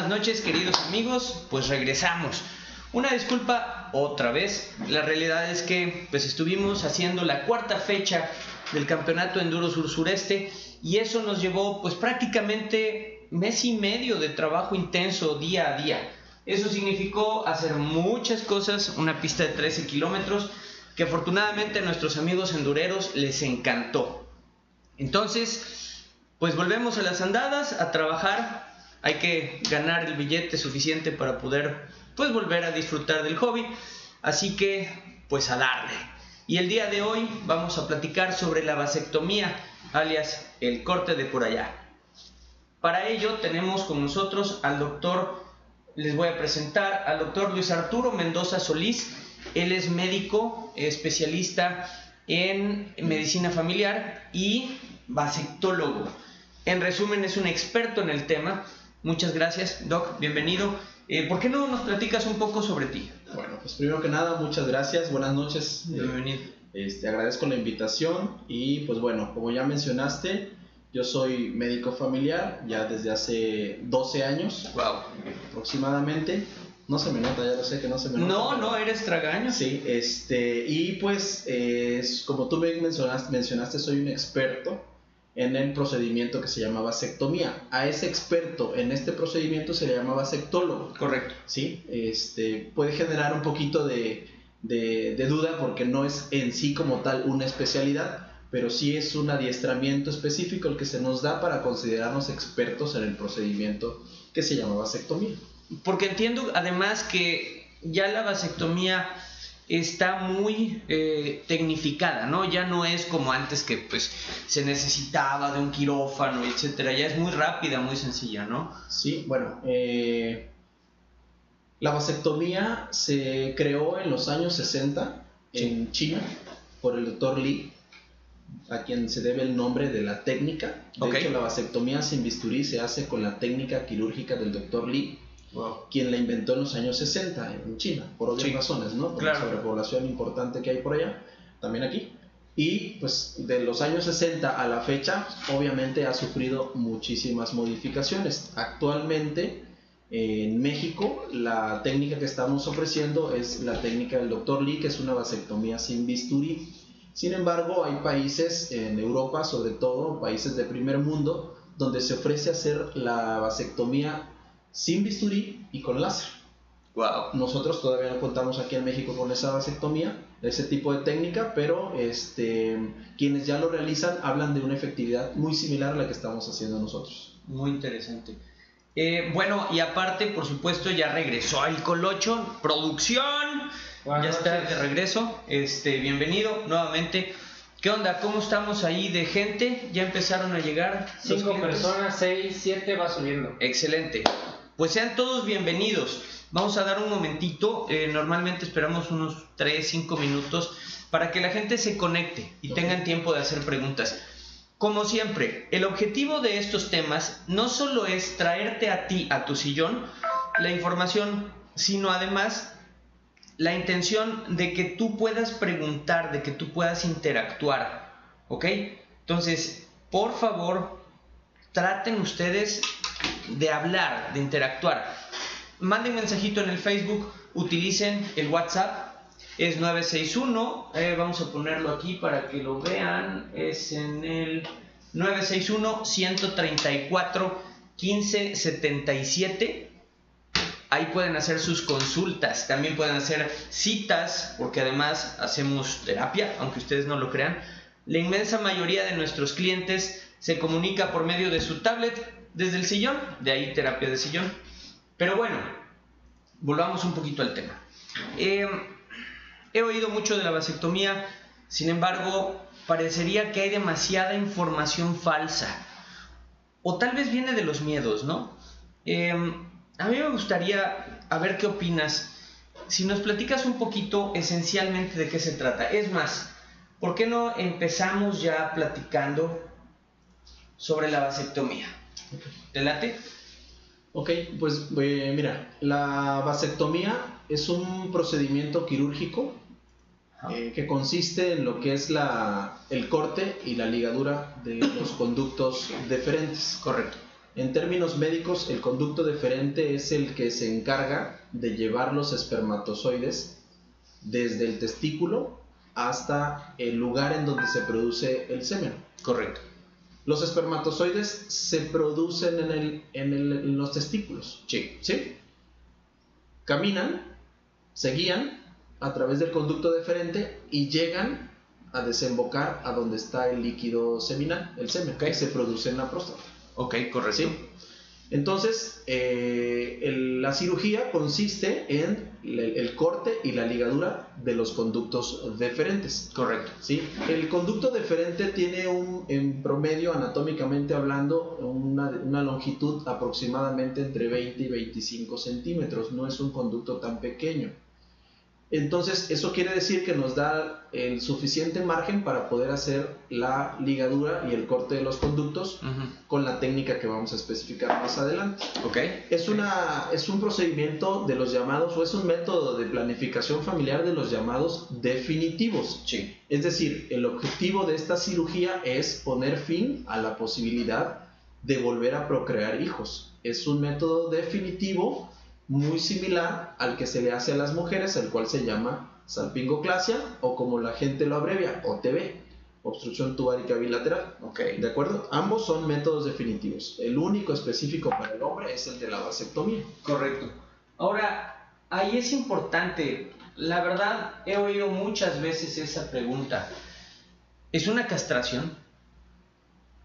buenas noches, queridos amigos, pues regresamos. Una disculpa otra vez, la realidad es que pues estuvimos haciendo la cuarta fecha del Campeonato Enduro Sur Sureste y eso nos llevó pues prácticamente mes y medio de trabajo intenso día a día. Eso significó hacer muchas cosas, una pista de 13 kilómetros que afortunadamente a nuestros amigos endureros les encantó. Entonces, pues volvemos a las andadas, a trabajar. Hay que ganar el billete suficiente para poder pues volver a disfrutar del hobby. Así que pues a darle. Y el día de hoy vamos a platicar sobre la vasectomía, alias el corte de por allá. Para ello tenemos con nosotros al doctor, les voy a presentar al doctor Luis Arturo Mendoza Solís. Él es médico, especialista en medicina familiar y vasectólogo. En resumen, es un experto en el tema. Muchas gracias, Doc, bienvenido. ¿Por qué no nos platicas un poco sobre ti? Bueno, pues primero que nada, muchas gracias, buenas noches. Bienvenido. Agradezco la invitación y pues bueno, como ya mencionaste, yo soy médico familiar ya desde hace 12 años. Wow. Aproximadamente. No se me nota, ya lo sé que no se me nota. No, eres tragaño. Sí, y pues como tú bien mencionaste, soy un experto en el procedimiento que se llama vasectomía. A ese experto en este procedimiento se le llama vasectólogo. Correcto. Sí, puede generar un poquito de duda porque no es en sí como tal una especialidad, pero sí es un adiestramiento específico el que se nos da para considerarnos expertos en el procedimiento que se llama vasectomía. Porque entiendo además que ya la vasectomía está muy tecnificada, ¿no? Ya no es como antes que pues se necesitaba de un quirófano, etcétera. Ya es muy rápida, muy sencilla, ¿no? Sí, bueno, la vasectomía se creó en los años 60 en China por el doctor Li, a quien se debe el nombre de la técnica. De hecho, la vasectomía sin bisturí se hace con la técnica quirúrgica del doctor Li. Wow. Quien la inventó en los años 60 en China, por obvias razones, ¿no? Por la sobrepoblación importante que hay por allá, también aquí. Y pues de los años 60 a la fecha, obviamente ha sufrido muchísimas modificaciones. Actualmente, en México, la técnica que estamos ofreciendo es la técnica del Dr. Li, que es una vasectomía sin bisturí. Sin embargo, hay países en Europa, sobre todo países de primer mundo, donde se ofrece hacer la vasectomía sin bisturí y con láser. Wow. Nosotros todavía no contamos aquí en México con esa vasectomía, ese tipo de técnica, pero quienes ya lo realizan hablan de una efectividad muy similar a la que estamos haciendo nosotros. Muy interesante. Bueno, y aparte, por supuesto, ya regresó el Colocho, producción. Buenas noches. Está de regreso. Bienvenido nuevamente. ¿Qué onda? ¿Cómo estamos ahí de gente? ¿Ya empezaron a llegar? 5 personas, 6, 7, va subiendo. Excelente. Pues sean todos bienvenidos. Vamos a dar un momentito. Normalmente esperamos unos 3, 5 minutos para que la gente se conecte y tengan tiempo de hacer preguntas. Como siempre, el objetivo de estos temas no solo es traerte a ti, a tu sillón, la información, sino además la intención de que tú puedas preguntar, de que tú puedas interactuar, ¿ok? Entonces, por favor, traten ustedes de hablar, de interactuar. Manden mensajito en el Facebook, utilicen el WhatsApp, es 961, vamos a ponerlo aquí para que lo vean, es en el 961-134-1577. Ahí pueden hacer sus consultas, también pueden hacer citas, porque además hacemos terapia, aunque ustedes no lo crean. La inmensa mayoría de nuestros clientes se comunica por medio de su tablet desde el sillón, de ahí terapia de sillón. Pero bueno, volvamos un poquito al tema. He oído mucho de la vasectomía, sin embargo, parecería que hay demasiada información falsa. O tal vez viene de los miedos, ¿no? A mí me gustaría, a ver qué opinas, si nos platicas un poquito esencialmente de qué se trata. Es más, ¿por qué no empezamos ya platicando sobre la vasectomía? ¿Te late? Ok, pues mira, la vasectomía es un procedimiento quirúrgico que consiste en lo que es el corte y la ligadura de los conductos deferentes. Correcto. En términos médicos, el conducto deferente es el que se encarga de llevar los espermatozoides desde el testículo hasta el lugar en donde se produce el semen. Correcto. Los espermatozoides se producen en los testículos. Sí. ¿Sí? Caminan, se guían a través del conducto deferente y llegan a desembocar a donde está el líquido seminal, el semen, que se produce en la próstata. Ok, correcto. ¿Sí? Entonces, la cirugía consiste en el corte y la ligadura de los conductos deferentes. Correcto. ¿Sí? El conducto deferente tiene en promedio, anatómicamente hablando, una longitud aproximadamente entre 20 y 25 centímetros. No es un conducto tan pequeño. Entonces, eso quiere decir que nos da el suficiente margen para poder hacer la ligadura y el corte de los conductos con la técnica que vamos a especificar más adelante. Okay. Es un procedimiento de los llamados, o es un método de planificación familiar de los llamados definitivos. Sí. Es decir, el objetivo de esta cirugía es poner fin a la posibilidad de volver a procrear hijos. Es un método definitivo muy similar al que se le hace a las mujeres, el cual se llama salpingoclasia, o como la gente lo abrevia, OTB, obstrucción tubárica bilateral. Okay. ¿De acuerdo? Ambos son métodos definitivos. El único específico para el hombre es el de la vasectomía. Correcto. Ahora, ahí es importante, la verdad, he oído muchas veces esa pregunta. ¿Es una castración?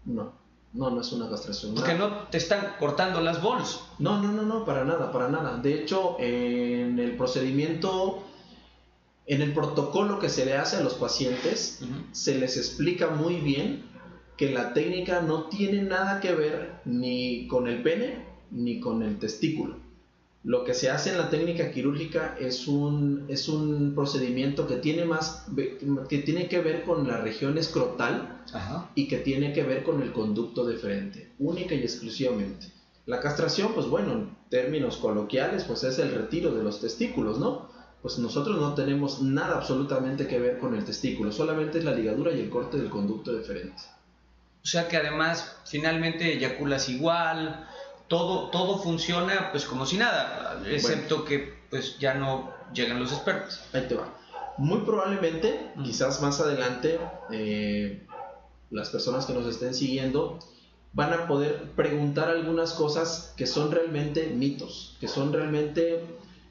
No es una castración. Porque no te están cortando las bols. No, para nada. De hecho, en el procedimiento, en el protocolo que se le hace a los pacientes, se les explica muy bien que la técnica no tiene nada que ver ni con el pene ni con el testículo. Lo que se hace en la técnica quirúrgica es un procedimiento que tiene que ver con la región escrotal. Ajá. Y que tiene que ver con el conducto deferente, única y exclusivamente. La castración, pues bueno, en términos coloquiales, pues es el retiro de los testículos, ¿no? Pues nosotros no tenemos nada absolutamente que ver con el testículo, solamente es la ligadura y el corte del conducto deferente. O sea que además, finalmente eyaculas igual, todo funciona pues como si nada, excepto que pues ya no llegan los espermas. Ahí te va. Muy probablemente, quizás más adelante, las personas que nos estén siguiendo van a poder preguntar algunas cosas que son realmente mitos, que son realmente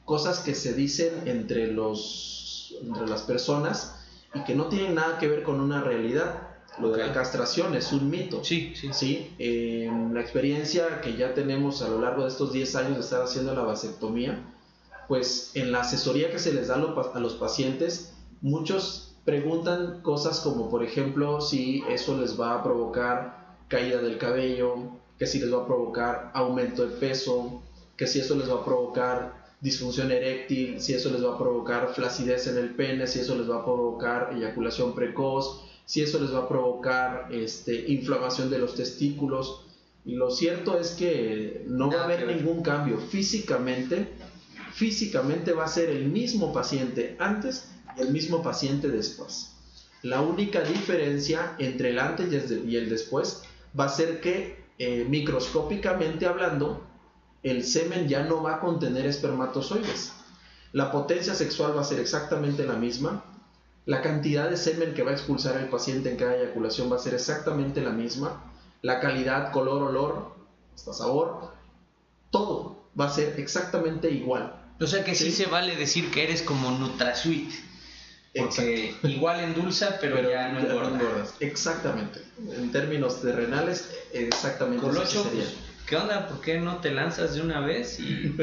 cosas que se dicen entre las personas y que no tienen nada que ver con una realidad. Lo de la castración es un mito. Sí. La experiencia que ya tenemos a lo largo de estos 10 años de estar haciendo la vasectomía, pues en la asesoría que se les da a los pacientes, muchos preguntan cosas como, por ejemplo, si eso les va a provocar caída del cabello, que si les va a provocar aumento de peso, que si eso les va a provocar disfunción eréctil, si eso les va a provocar flacidez en el pene, si eso les va a provocar eyaculación precoz, si eso les va a provocar inflamación de los testículos. Y lo cierto es que no va a haber ningún cambio. Físicamente va a ser el mismo paciente antes y el mismo paciente después. La única diferencia entre el antes y el después va a ser que microscópicamente hablando, el semen ya no va a contener espermatozoides. La potencia sexual va a ser exactamente la misma. La cantidad de semen que va a expulsar el paciente en cada eyaculación va a ser exactamente la misma. La calidad, color, olor, hasta sabor, todo va a ser exactamente igual. O sea que sí se vale decir que eres como NutraSweet. Porque igual endulza, pero ya no engordas. Exactamente. En términos terrenales, exactamente. Colocho, pues, ¿qué onda? ¿Por qué no te lanzas de una vez y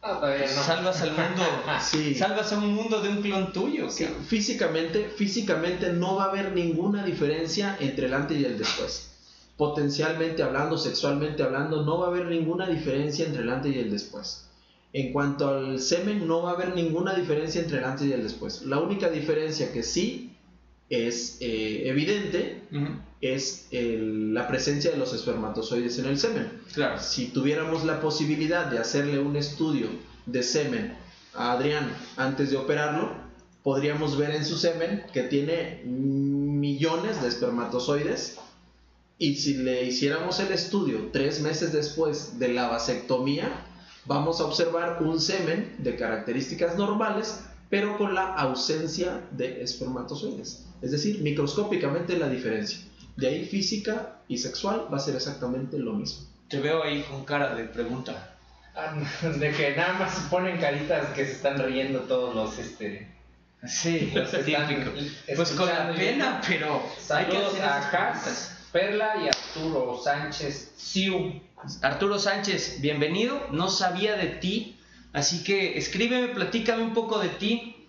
salvas al mundo? Sí. Salvas a un mundo de un clon tuyo. Sí. Físicamente no va a haber ninguna diferencia entre el antes y el después. Potencialmente hablando, sexualmente hablando, no va a haber ninguna diferencia entre el antes y el después. En cuanto al semen, no va a haber ninguna diferencia entre el antes y el después. La única diferencia que sí es evidente es la presencia de los espermatozoides en el semen. Claro. Si tuviéramos la posibilidad de hacerle un estudio de semen a Adrián antes de operarlo, podríamos ver en su semen que tiene millones de espermatozoides Y si le hiciéramos el estudio 3 meses después de la vasectomía, vamos a observar un semen de características normales, pero con la ausencia de espermatozoides. Es decir, microscópicamente la diferencia. De ahí física y sexual va a ser exactamente lo mismo. Te veo ahí con cara de pregunta. De que nada más ponen caritas que se están riendo todos los Sí, los que están típico. Pues con la pena, pero hay que saludos hacer a esas Cas, preguntas. Perla y Arturo Sánchez Siu. Arturo Sánchez, bienvenido. No sabía de ti, así que escríbeme, platícame un poco de ti.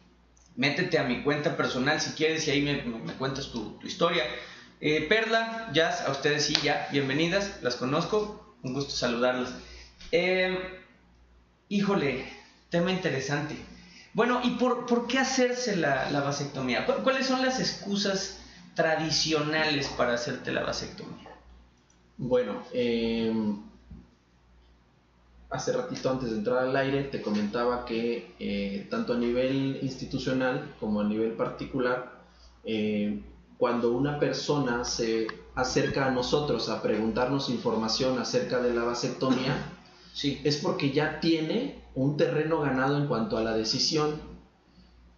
Métete a mi cuenta personal si quieres y ahí me cuentas tu historia. Perla, Jazz, a ustedes sí, ya, bienvenidas, las conozco, un gusto saludarlas. Híjole, tema interesante. Bueno, ¿y por qué hacerse la vasectomía? ¿Cuáles son las excusas tradicionales para hacerte la vasectomía? Bueno, hace ratito antes de entrar al aire te comentaba que tanto a nivel institucional como a nivel particular, cuando una persona se acerca a nosotros a preguntarnos información acerca de la vasectomía, sí, es porque ya tiene un terreno ganado en cuanto a la decisión.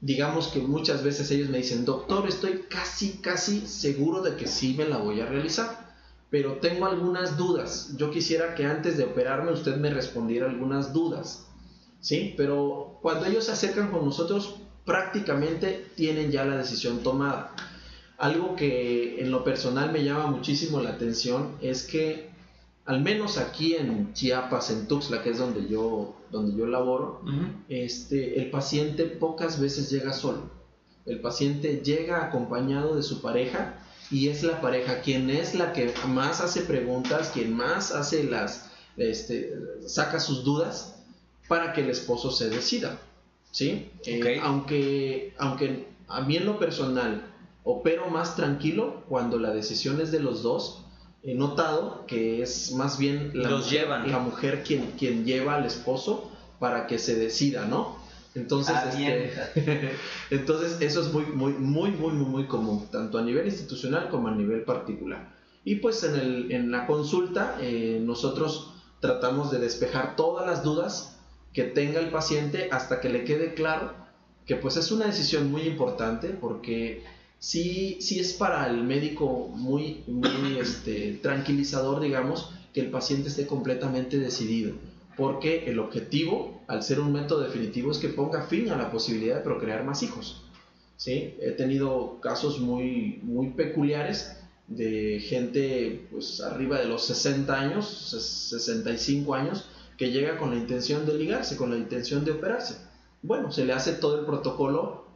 Digamos que muchas veces ellos me dicen, doctor, estoy casi seguro de que sí me la voy a realizar, pero tengo algunas dudas. Yo quisiera que antes de operarme usted me respondiera algunas dudas, ¿sí? Pero cuando ellos se acercan con nosotros, prácticamente tienen ya la decisión tomada. Algo que en lo personal me llama muchísimo la atención es que, al menos aquí en Chiapas, en Tuxtla, que es donde yo laboro, el paciente pocas veces llega solo. El paciente llega acompañado de su pareja, y es la pareja quien es la que más hace preguntas, quien más hace saca sus dudas para que el esposo se decida, ¿sí? Okay. Aunque a mí en lo personal opero más tranquilo cuando la decisión es de los dos. He notado que es más bien la mujer quien lleva al esposo para que se decida, ¿no? Entonces, entonces eso es muy común, tanto a nivel institucional como a nivel particular. Y pues en la consulta nosotros tratamos de despejar todas las dudas que tenga el paciente hasta que le quede claro que pues es una decisión muy importante, porque sí es para el médico muy tranquilizador, digamos, que el paciente esté completamente decidido, porque el objetivo, al ser un método definitivo, es que ponga fin a la posibilidad de procrear más hijos, ¿sí? He tenido casos muy peculiares de gente pues arriba de los 60 años, 65 años, que llega con la intención de ligarse, con la intención de operarse. Bueno, se le hace todo el protocolo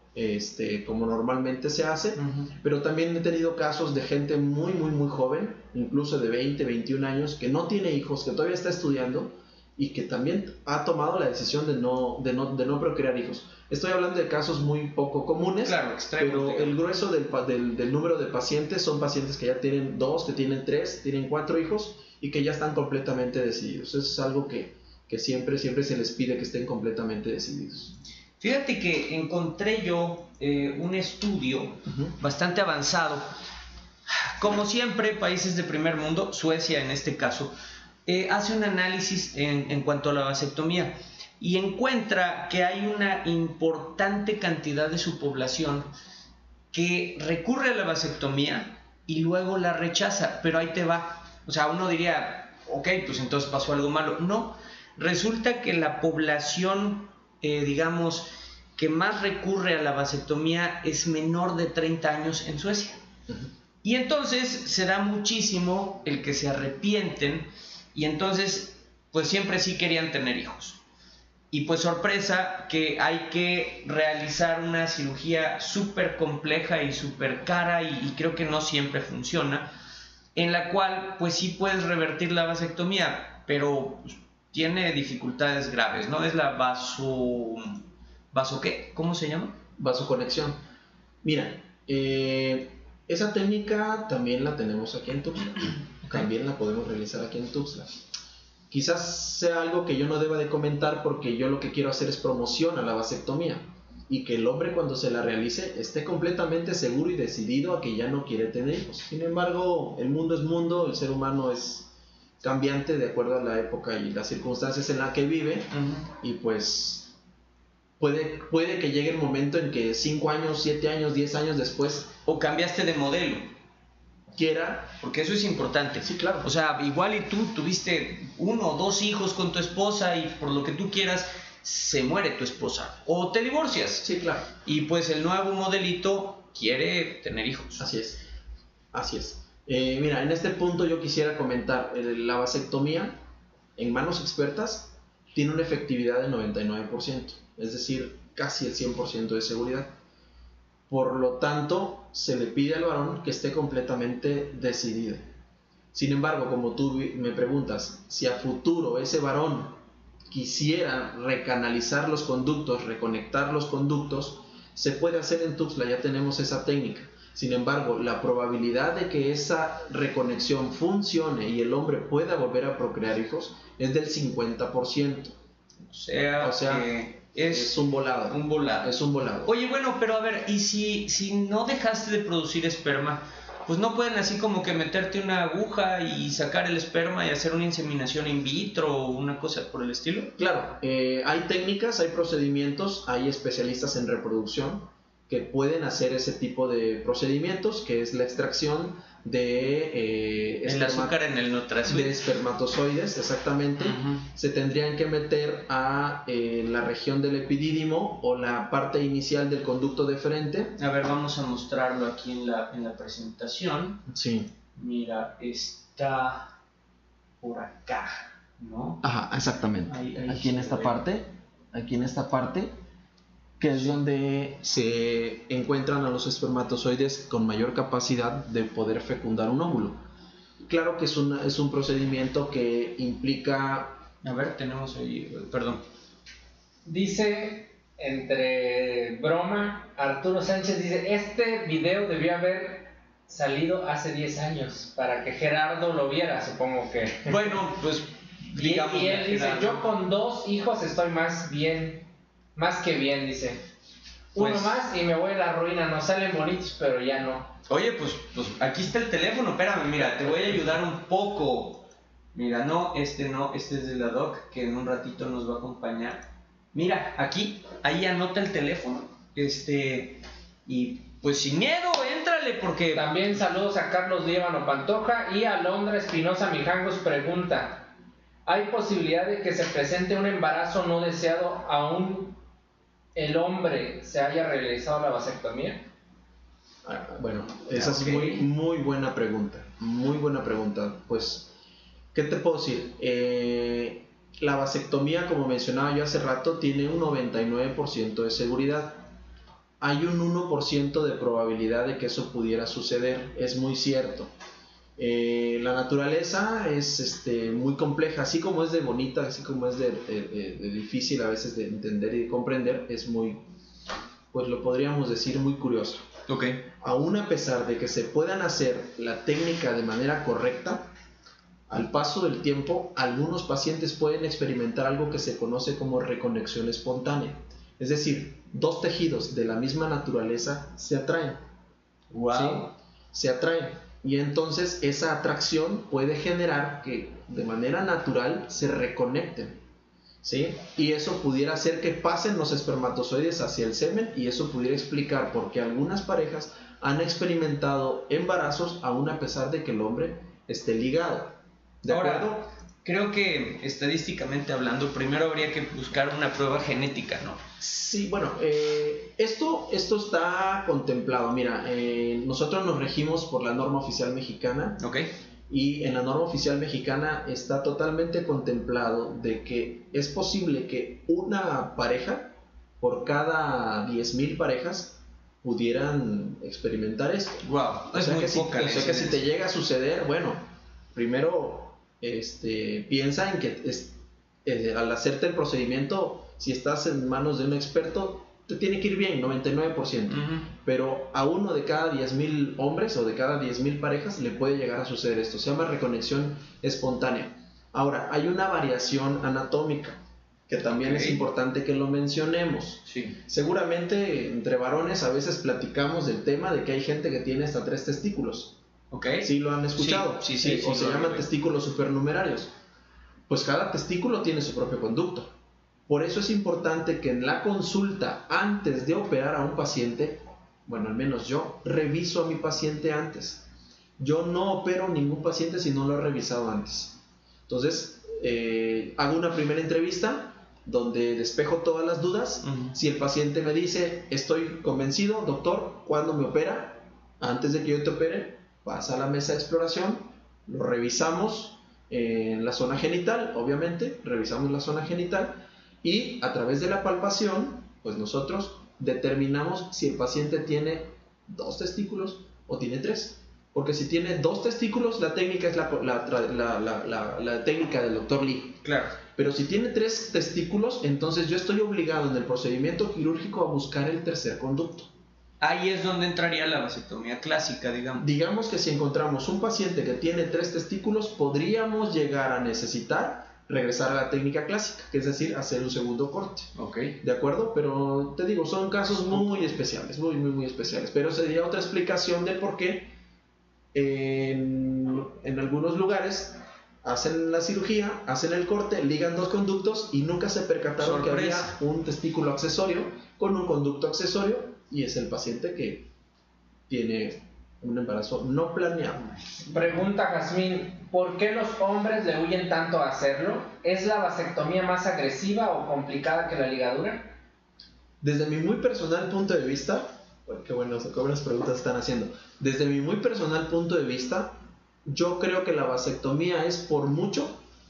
como normalmente se hace, pero también he tenido casos de gente muy joven, incluso de 20, 21 años, que no tiene hijos, que todavía está estudiando y que también ha tomado la decisión de no procrear hijos. Estoy hablando de casos muy poco comunes, claro, pero el grueso del número de pacientes son pacientes que ya tienen 2, que tienen 3, tienen 4 hijos y que ya están completamente decididos. Eso es algo que siempre se les pide, que estén completamente decididos. Fíjate que encontré yo un estudio bastante avanzado. Como siempre, países de primer mundo, Suecia en este caso, hace un análisis en cuanto a la vasectomía y encuentra que hay una importante cantidad de su población que recurre a la vasectomía y luego la rechaza, pero ahí te va. O sea, uno diría, ok, pues entonces pasó algo malo. No, resulta que la población, digamos, que más recurre a la vasectomía es menor de 30 años en Suecia. Y entonces se da muchísimo el que se arrepienten y entonces pues siempre sí querían tener hijos. Y pues sorpresa que hay que realizar una cirugía súper compleja y súper cara y creo que no siempre funciona, en la cual pues sí puedes revertir la vasectomía, pero pues, tiene dificultades graves, ¿no? Es la ¿vaso qué? ¿Cómo se llama? Vasoconexión. Mira, esa técnica también la tenemos aquí en Tuxtla. Okay. También la podemos realizar aquí en Tuxtla. Quizás sea algo que yo no deba de comentar porque yo lo que quiero hacer es promoción a la vasectomía. y que el hombre cuando se la realice esté completamente seguro y decidido a que ya no quiere tener hijos. Sin embargo, el mundo es mundo, el ser humano es cambiante de acuerdo a la época y las circunstancias en las que vive, y pues puede que llegue el momento en que 5 años, 7 años, 10 años después, o cambiaste de modelo, quiera, porque eso es importante. Sí, claro. O sea, igual y tú tuviste 1 o 2 hijos con tu esposa y por lo que tú quieras se muere tu esposa o te divorcias. Sí, claro. Y pues el nuevo modelito quiere tener hijos. Así es. Mira, en este punto yo quisiera comentar, la vasectomía en manos expertas tiene una efectividad del 99%, es decir, casi el 100% de seguridad. Por lo tanto, se le pide al varón que esté completamente decidido. Sin embargo, como tú me preguntas, si a futuro ese varón quisiera recanalizar los conductos, reconectar los conductos, se puede hacer en Tuxtla, ya tenemos esa técnica. Sin embargo, la probabilidad de que esa reconexión funcione y el hombre pueda volver a procrear hijos es del 50%. O sea que es un volado. Es un volado. Oye, bueno, pero a ver, ¿y si no dejaste de producir esperma? Pues no pueden así como que meterte una aguja y sacar el esperma y hacer una inseminación in vitro o una cosa por el estilo. Claro, hay técnicas, hay procedimientos, hay especialistas en reproducción que pueden hacer ese tipo de procedimientos, que es la extracción de el azúcar en el nutracéutico, de espermatozoides, exactamente. Se tendrían que meter a la región del epidídimo o la parte inicial del conducto deferente. A ver, vamos a mostrarlo aquí en la presentación. Sí. Mira, está por acá, ¿no? Ajá, exactamente. Ahí aquí en esta parte, que es donde se encuentran a los espermatozoides con mayor capacidad de poder fecundar un óvulo. Claro que es un procedimiento que implica... A ver, tenemos ahí, perdón. Dice, entre broma, Arturo Sánchez dice, este video debió haber salido hace 10 años para que Gerardo lo viera, supongo que. Bueno, pues digamos. Y él dice, yo con 2 hijos estoy más que bien, dice. Uno Pues, más y me voy a la ruina, no salen bonitos, pero ya no. Oye, pues aquí está el teléfono, espérame, mira, te voy a ayudar un poco. Mira, este es de la doc, que en un ratito nos va a acompañar. Mira, aquí, ahí anota el teléfono. Y pues sin miedo, éntrale, porque... También saludos a Carlos Líbano Pantoja y a Alondra Espinosa Mijangos pregunta, ¿hay posibilidad de que se presente un embarazo no deseado aún el hombre se haya realizado la vasectomía? Bueno, esa es muy buena pregunta. Muy buena pregunta. Pues, ¿qué te puedo decir? La vasectomía, como mencionaba yo hace rato, tiene un 99% de seguridad. Hay un 1% de probabilidad de que eso pudiera suceder. Es muy cierto. La naturaleza es muy compleja, así como es de bonita, así como es de difícil a veces de entender y de comprender, es muy, pues lo podríamos decir, muy curioso. Okay. Aún a pesar de que se puedan hacer la técnica de manera correcta, al paso del tiempo, algunos pacientes pueden experimentar algo que se conoce como reconexión espontánea. Es decir, 2 tejidos de la misma naturaleza se atraen. Wow. ¿Sí? Se atraen. Y entonces esa atracción puede generar que de manera natural se reconecten, ¿sí? Y eso pudiera hacer que pasen los espermatozoides hacia el semen, y eso pudiera explicar por qué algunas parejas han experimentado embarazos aún a pesar de que el hombre esté ligado. ¿De acuerdo? Creo que estadísticamente hablando, primero habría que buscar una prueba genética, ¿no? Sí, bueno, esto está contemplado. Mira, nosotros nos regimos por la norma oficial mexicana. Okay. Y en la norma oficial mexicana está totalmente contemplado de que es posible que una pareja por cada 10,000 parejas pudieran experimentar esto. Wow, o sea que si te llega a suceder, bueno, primero piensa en que al hacerte el procedimiento, si estás en manos de un experto, te tiene que ir bien, 99%. Pero a uno de cada 10,000 hombres o de cada 10,000 parejas le puede llegar a suceder esto. Se llama reconexión espontánea. Ahora, hay una variación anatómica. que también es importante que lo mencionemos. Sí. Seguramente entre varones a veces platicamos del tema de que hay gente que tiene hasta 3 testículos. ¿Sí lo han escuchado? Sí, o se llaman testículos supernumerarios. Pues cada testículo tiene su propio conducto. Por eso es importante que en la consulta, antes de operar a un paciente, bueno, al menos yo, reviso a mi paciente antes. Yo no opero ningún paciente si no lo he revisado antes. Entonces, hago una primera entrevista donde despejo todas las dudas. Si el paciente me dice, estoy convencido, doctor, ¿cuándo me opera? Antes de que yo te opere, vas a la mesa de exploración, lo revisamos en la zona genital, obviamente, revisamos la zona genital y a través de la palpación, pues nosotros determinamos si el paciente tiene 2 testículos o tiene 3. Porque si tiene 2 testículos, la técnica es la técnica del Dr. Lee. Claro. Pero si tiene 3 testículos, entonces yo estoy obligado en el procedimiento quirúrgico a buscar el tercer conducto. Ahí es donde entraría la vasectomía clásica, digamos. Digamos que si encontramos un paciente que tiene 3 testículos, podríamos llegar a necesitar regresar a la técnica clásica, que es decir, hacer un segundo corte. ¿De acuerdo? Pero te digo, son casos muy especiales, muy especiales. Pero sería otra explicación de por qué en algunos lugares hacen la cirugía, hacen el corte, ligan 2 conductos y nunca se percataron que había un testículo accesorio con un conducto accesorio, y es el paciente que tiene un embarazo no planeado. Pregunta Jazmín, ¿por qué los hombres le huyen tanto a hacerlo? ¿Es la vasectomía más agresiva o complicada que la ligadura? Desde mi muy personal punto de vista, qué bueno, qué buenas preguntas están haciendo. Desde mi muy personal punto de vista, yo creo que la vasectomía es por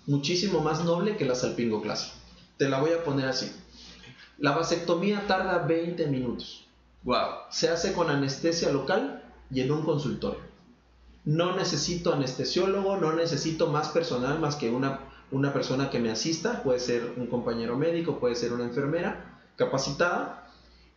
muchísimo más noble que la salpingoclasia. Te la voy a poner así. La vasectomía tarda 20 minutos. Wow. Se hace con anestesia local y en un consultorio. No necesito anestesiólogo, no necesito más personal más que una persona que me asista. Puede ser un compañero médico, puede ser una enfermera capacitada,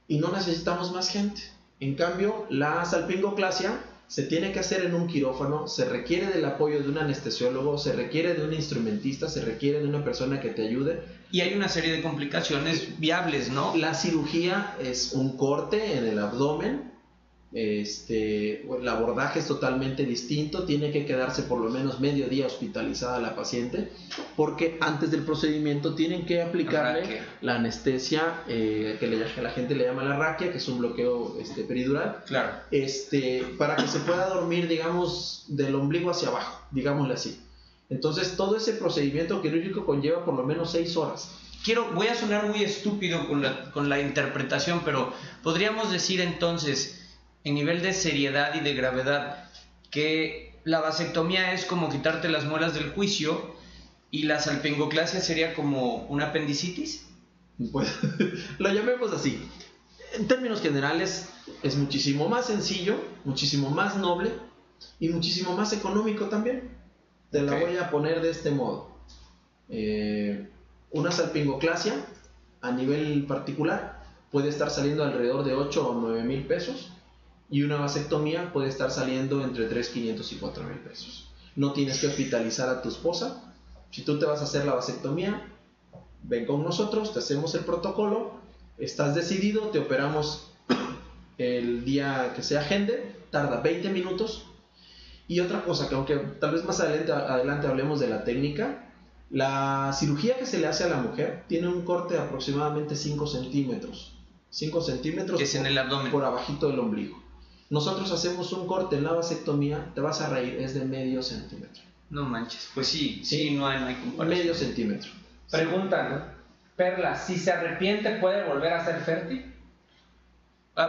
y no necesitamos más gente. En cambio, la salpingoclasia se tiene que hacer en un quirófano, se requiere del apoyo de un anestesiólogo, se requiere de un instrumentista, se requiere de una persona que te ayude. Y hay una serie de complicaciones viables, ¿no? La cirugía es un corte en el abdomen, el abordaje es totalmente distinto, tiene que quedarse por lo menos medio día hospitalizada la paciente, porque antes del procedimiento tienen que aplicarle la anestesia, que la gente le llama la raquia, que es un bloqueo peridural, claro. Para que se pueda dormir, digamos, del ombligo hacia abajo, digámosle así. Entonces todo ese procedimiento quirúrgico conlleva por lo menos 6 horas. Voy a sonar muy estúpido con la interpretación, pero podríamos decir entonces, en nivel de seriedad y de gravedad, que la vasectomía es como quitarte las muelas del juicio y la salpingoclasia sería como una apendicitis. Pues lo llamemos así. En términos generales es muchísimo más sencillo, muchísimo más noble y muchísimo más económico también. Te la voy a poner de este modo. Una salpingoclasia a nivel particular puede estar saliendo alrededor de 8 o 9 mil pesos, y una vasectomía puede estar saliendo entre 3,500 y 4,000 pesos. No tienes que hospitalizar a tu esposa. Si tú te vas a hacer la vasectomía, ven con nosotros, te hacemos el protocolo, estás decidido, te operamos el día que se agende, tarda 20 minutos. Y otra cosa, que aunque tal vez más adelante hablemos de la técnica, la cirugía que se le hace a la mujer tiene un corte de aproximadamente 5 centímetros. 5 centímetros es en el abdomen, por abajito del ombligo. Nosotros hacemos un corte en la vasectomía, te vas a reír, es de medio centímetro. No manches, pues sí, no hay comparación. Medio centímetro. Pregunta, ¿no? Perla, si se arrepiente, ¿puede volver a ser fértil?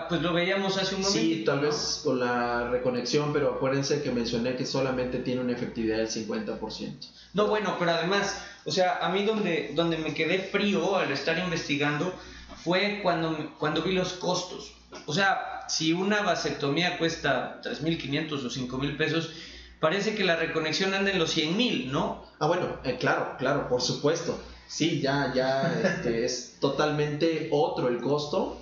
Pues lo veíamos hace un momento. Sí, tal vez con la reconexión, pero acuérdense que mencioné que solamente tiene una efectividad del 50%. No, bueno, pero además, o sea, a mí donde me quedé frío al estar investigando fue cuando vi los costos. O sea, si una vasectomía cuesta 3,500 o 5,000 pesos, parece que la reconexión anda en los 100,000, ¿no? Bueno, claro, por supuesto. Sí, ya es totalmente otro el costo,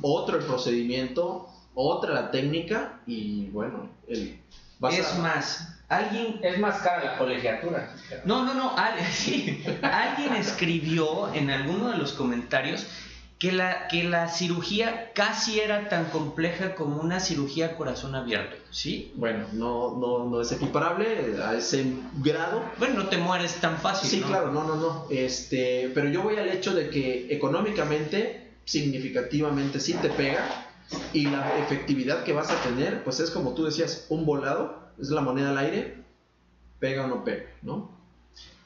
otro el procedimiento, otra la técnica, y bueno, alguien... Es más cara la colegiatura. Sí. Alguien escribió en alguno de los comentarios que la cirugía casi era tan compleja como una cirugía a corazón abierto, ¿sí? Bueno, no es equiparable a ese grado. Bueno, no te mueres tan fácil, sí, ¿no? Claro, no. Pero yo voy al hecho de que económicamente, significativamente sí te pega, y la efectividad que vas a tener, pues es como tú decías, un volado, es la moneda al aire, pega o no pega, ¿no?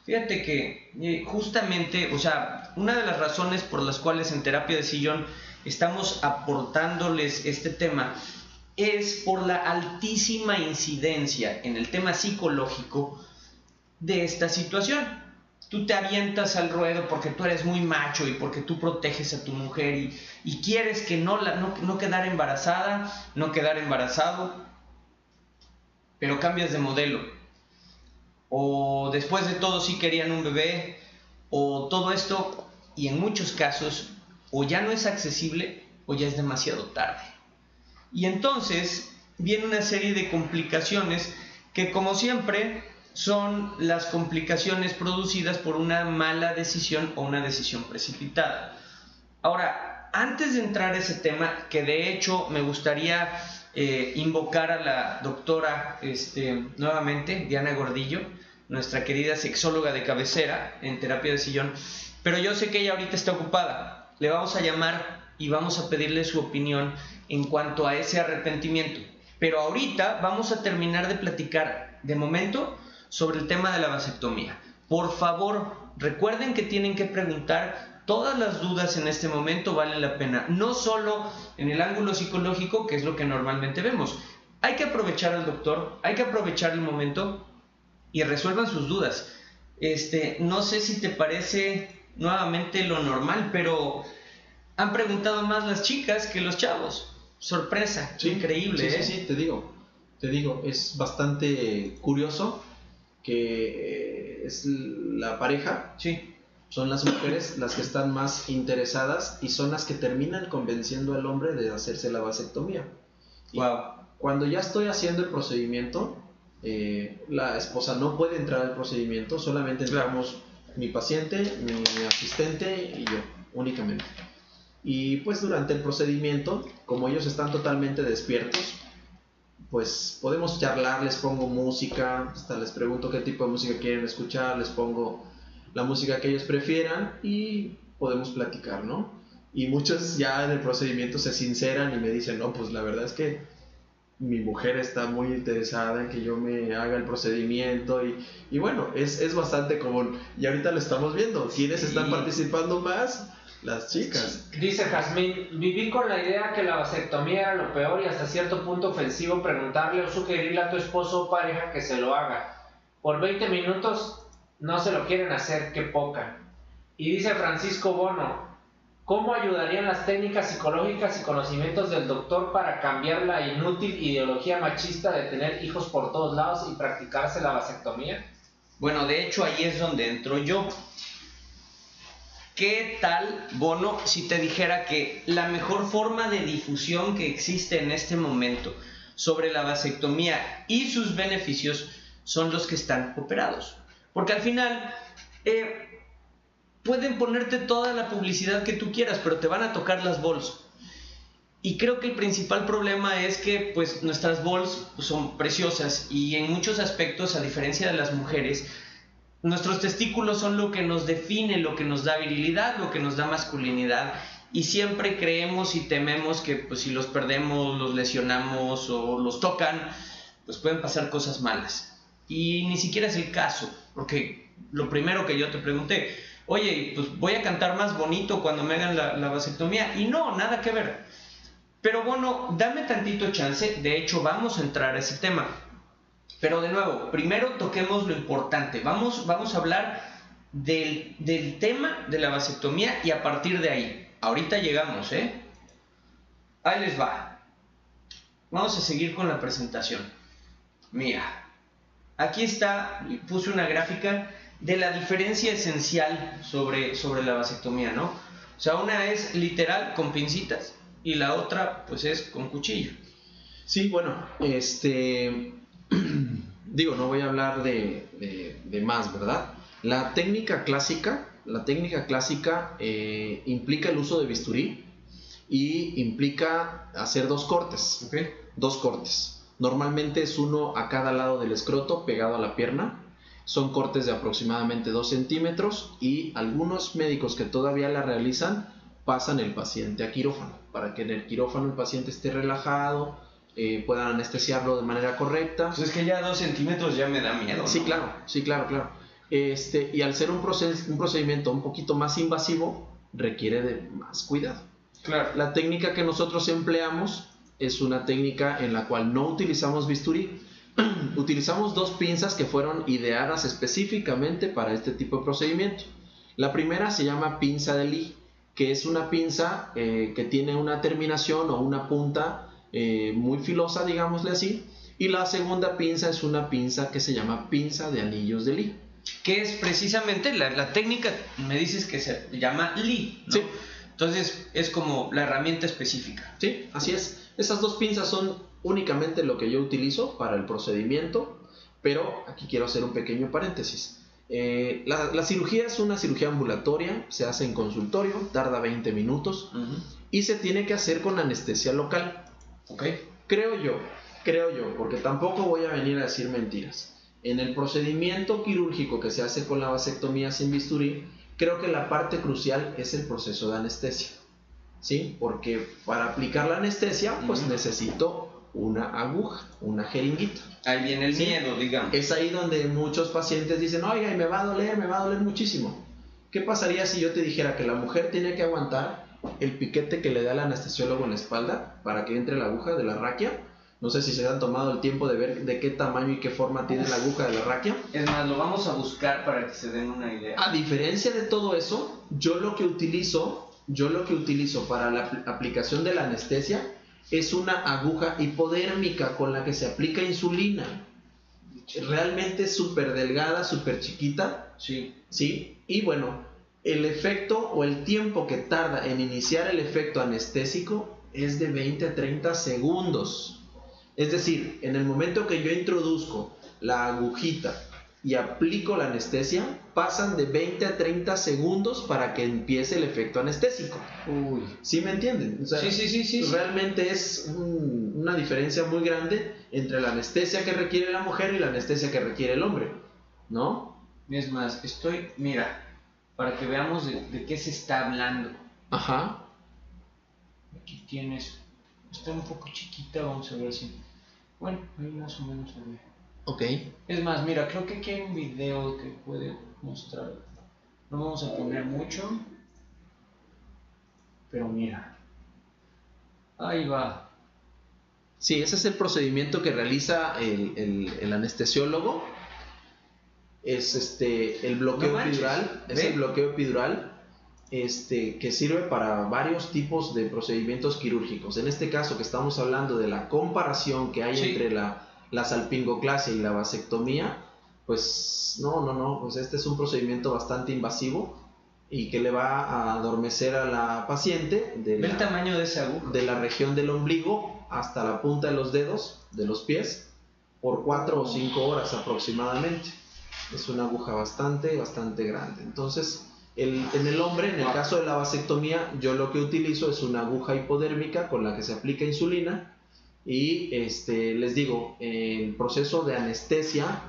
Fíjate que justamente, o sea, una de las razones por las cuales en Terapia de Sillón estamos aportándoles este tema es por la altísima incidencia en el tema psicológico de esta situación. Tú te avientas al ruedo porque tú eres muy macho y porque tú proteges a tu mujer y quieres que no quedar embarazada, no quedar embarazado, pero cambias de modelo. O después de todo sí querían un bebé, o todo esto, y en muchos casos o ya no es accesible o ya es demasiado tarde. Y entonces viene una serie de complicaciones que, como siempre, son las complicaciones producidas por una mala decisión o una decisión precipitada. Ahora, antes de entrar a ese tema, que de hecho me gustaría invocar a la doctora nuevamente, Diana Gordillo, nuestra querida sexóloga de cabecera en Terapia de Sillón, pero yo sé que ella ahorita está ocupada. Le vamos a llamar y vamos a pedirle su opinión en cuanto a ese arrepentimiento. Pero ahorita vamos a terminar de platicar de momento sobre el tema de la vasectomía. Por favor, recuerden que tienen que preguntar. Todas las dudas en este momento valen la pena, no solo en el ángulo psicológico, que es lo que normalmente vemos. Hay que aprovechar al doctor, hay que aprovechar el momento y resuelvan sus dudas. No sé si te parece nuevamente lo normal, pero han preguntado más las chicas que los chavos. Sorpresa, sí, increíble. Sí, te digo, es bastante curioso que es la pareja. Sí. Son las mujeres las que están más interesadas y son las que terminan convenciendo al hombre de hacerse la vasectomía. Wow. Cuando ya estoy haciendo el procedimiento, la esposa no puede entrar al procedimiento, solamente entramos mi paciente, mi asistente y yo, únicamente. Y pues durante el procedimiento, como ellos están totalmente despiertos, pues podemos charlar, les pongo música, hasta les pregunto qué tipo de música quieren escuchar, les pongo la música que ellos prefieran y podemos platicar, ¿no? Y muchos ya en el procedimiento se sinceran y me dicen, no, pues la verdad es que mi mujer está muy interesada en que yo me haga el procedimiento y bueno, es bastante común. Y ahorita lo estamos viendo, ¿quiénes están participando más? Las chicas. Dice Jazmín, viví con la idea que la vasectomía era lo peor y hasta cierto punto ofensivo preguntarle o sugerirle a tu esposo o pareja que se lo haga. Por 20 minutos no se lo quieren hacer, qué poca. Y dice Francisco Bono, ¿cómo ayudarían las técnicas psicológicas y conocimientos del doctor para cambiar la inútil ideología machista de tener hijos por todos lados y practicarse la vasectomía? Bueno, de hecho ahí es donde entro yo. ¿Qué tal, Bono, si te dijera que la mejor forma de difusión que existe en este momento sobre la vasectomía y sus beneficios son los que están operados? Porque al final pueden ponerte toda la publicidad que tú quieras, pero te van a tocar las bols. Y creo que el principal problema es que pues nuestras bols son preciosas y en muchos aspectos, a diferencia de las mujeres, nuestros testículos son lo que nos define, lo que nos da virilidad, lo que nos da masculinidad, y siempre creemos y tememos que pues, si los perdemos, los lesionamos o los tocan, pues pueden pasar cosas malas. Y ni siquiera es el caso, porque lo primero que yo te pregunté, oye, pues voy a cantar más bonito cuando me hagan la vasectomía, y no, nada que ver. Pero bueno, dame tantito chance, de hecho vamos a entrar a ese tema. Pero de nuevo, primero toquemos lo importante. Vamos a hablar del tema de la vasectomía y a partir de ahí. Ahorita llegamos, Ahí les va. Vamos a seguir con la presentación. Mira, aquí está, puse una gráfica de la diferencia esencial sobre la vasectomía, ¿no? O sea, una es literal con pincitas y la otra pues es con cuchillo. Sí, bueno, digo, no voy a hablar de más, ¿verdad? La técnica clásica implica el uso de bisturí y implica hacer 2 cortes. Okay. 2 cortes. Normalmente es uno a cada lado del escroto pegado a la pierna. Son cortes de aproximadamente 2 centímetros y algunos médicos que todavía la realizan pasan el paciente a quirófano para que en el quirófano el paciente esté relajado, puedan anestesiarlo de manera correcta. Pues es que ya 2 centímetros ya me da miedo, ¿no? Sí, claro. Y al ser un procedimiento un poquito más invasivo, requiere de más cuidado. Claro. La técnica que nosotros empleamos es una técnica en la cual no utilizamos bisturí. Utilizamos 2 pinzas que fueron ideadas específicamente para este tipo de procedimiento. La primera se llama pinza de Lee, que es una pinza que tiene una terminación o una punta muy filosa, digámosle así. Y la segunda pinza es una pinza que se llama pinza de anillos de Lee. Que es precisamente la técnica, me dices que se llama Lee, ¿no? Sí. Entonces es como la herramienta específica. Sí, así es. Esas 2 pinzas son únicamente lo que yo utilizo para el procedimiento, pero aquí quiero hacer un pequeño paréntesis. La cirugía es una cirugía ambulatoria, se hace en consultorio, tarda 20 minutos y se tiene que hacer con anestesia local. Okay. Creo yo, porque tampoco voy a venir a decir mentiras. En el procedimiento quirúrgico que se hace con la vasectomía sin bisturí, creo que la parte crucial es el proceso de anestesia, ¿sí? Porque para aplicar la anestesia, pues necesito una aguja, una jeringuita. Ahí viene el miedo, digamos. Es ahí donde muchos pacientes dicen, oiga, y me va a doler muchísimo. ¿Qué pasaría si yo te dijera que la mujer tiene que aguantar el piquete que le da el anestesiólogo en la espalda para que entre la aguja de la raquia? No sé si se han tomado el tiempo de ver de qué tamaño y qué forma tiene la aguja de la raquia. Es más, lo vamos a buscar para que se den una idea. A diferencia de todo eso, yo lo que utilizo para la aplicación de la anestesia es una aguja hipodérmica con la que se aplica insulina. Realmente es súper delgada, súper chiquita. Sí. ¿Sí? Y bueno, el efecto o el tiempo que tarda en iniciar el efecto anestésico es de 20 a 30 segundos. Es decir, en el momento que yo introduzco la agujita y aplico la anestesia, pasan de 20 a 30 segundos para que empiece el efecto anestésico. Uy. ¿Sí me entienden? O sea, sí. Realmente es una diferencia muy grande entre la anestesia que requiere la mujer y la anestesia que requiere el hombre, ¿no? Es más, mira, para que veamos de qué se está hablando. Ajá. Aquí tienes, está un poco chiquita, vamos a ver si... Bueno, ahí más o menos se ve. Ok. Es más, mira, creo que aquí hay un video que puede mostrar. No vamos a poner mucho, pero mira. Ahí va. Sí, ese es el procedimiento que realiza el anestesiólogo. Es el bloqueo epidural. Es el bloqueo epidural que sirve para varios tipos de procedimientos quirúrgicos. En este caso que estamos hablando de la comparación que hay entre la salpingoclasia y la vasectomía, pues no, pues este es un procedimiento bastante invasivo y que le va a adormecer a la paciente ¿Ve el tamaño de esa aguja? De la región del ombligo hasta la punta de los dedos, de los pies, por 4 o 5 horas aproximadamente. Es una aguja bastante grande. Entonces, en el hombre, en el caso de la vasectomía, yo lo que utilizo es una aguja hipodérmica con la que se aplica insulina y les digo, el proceso de anestesia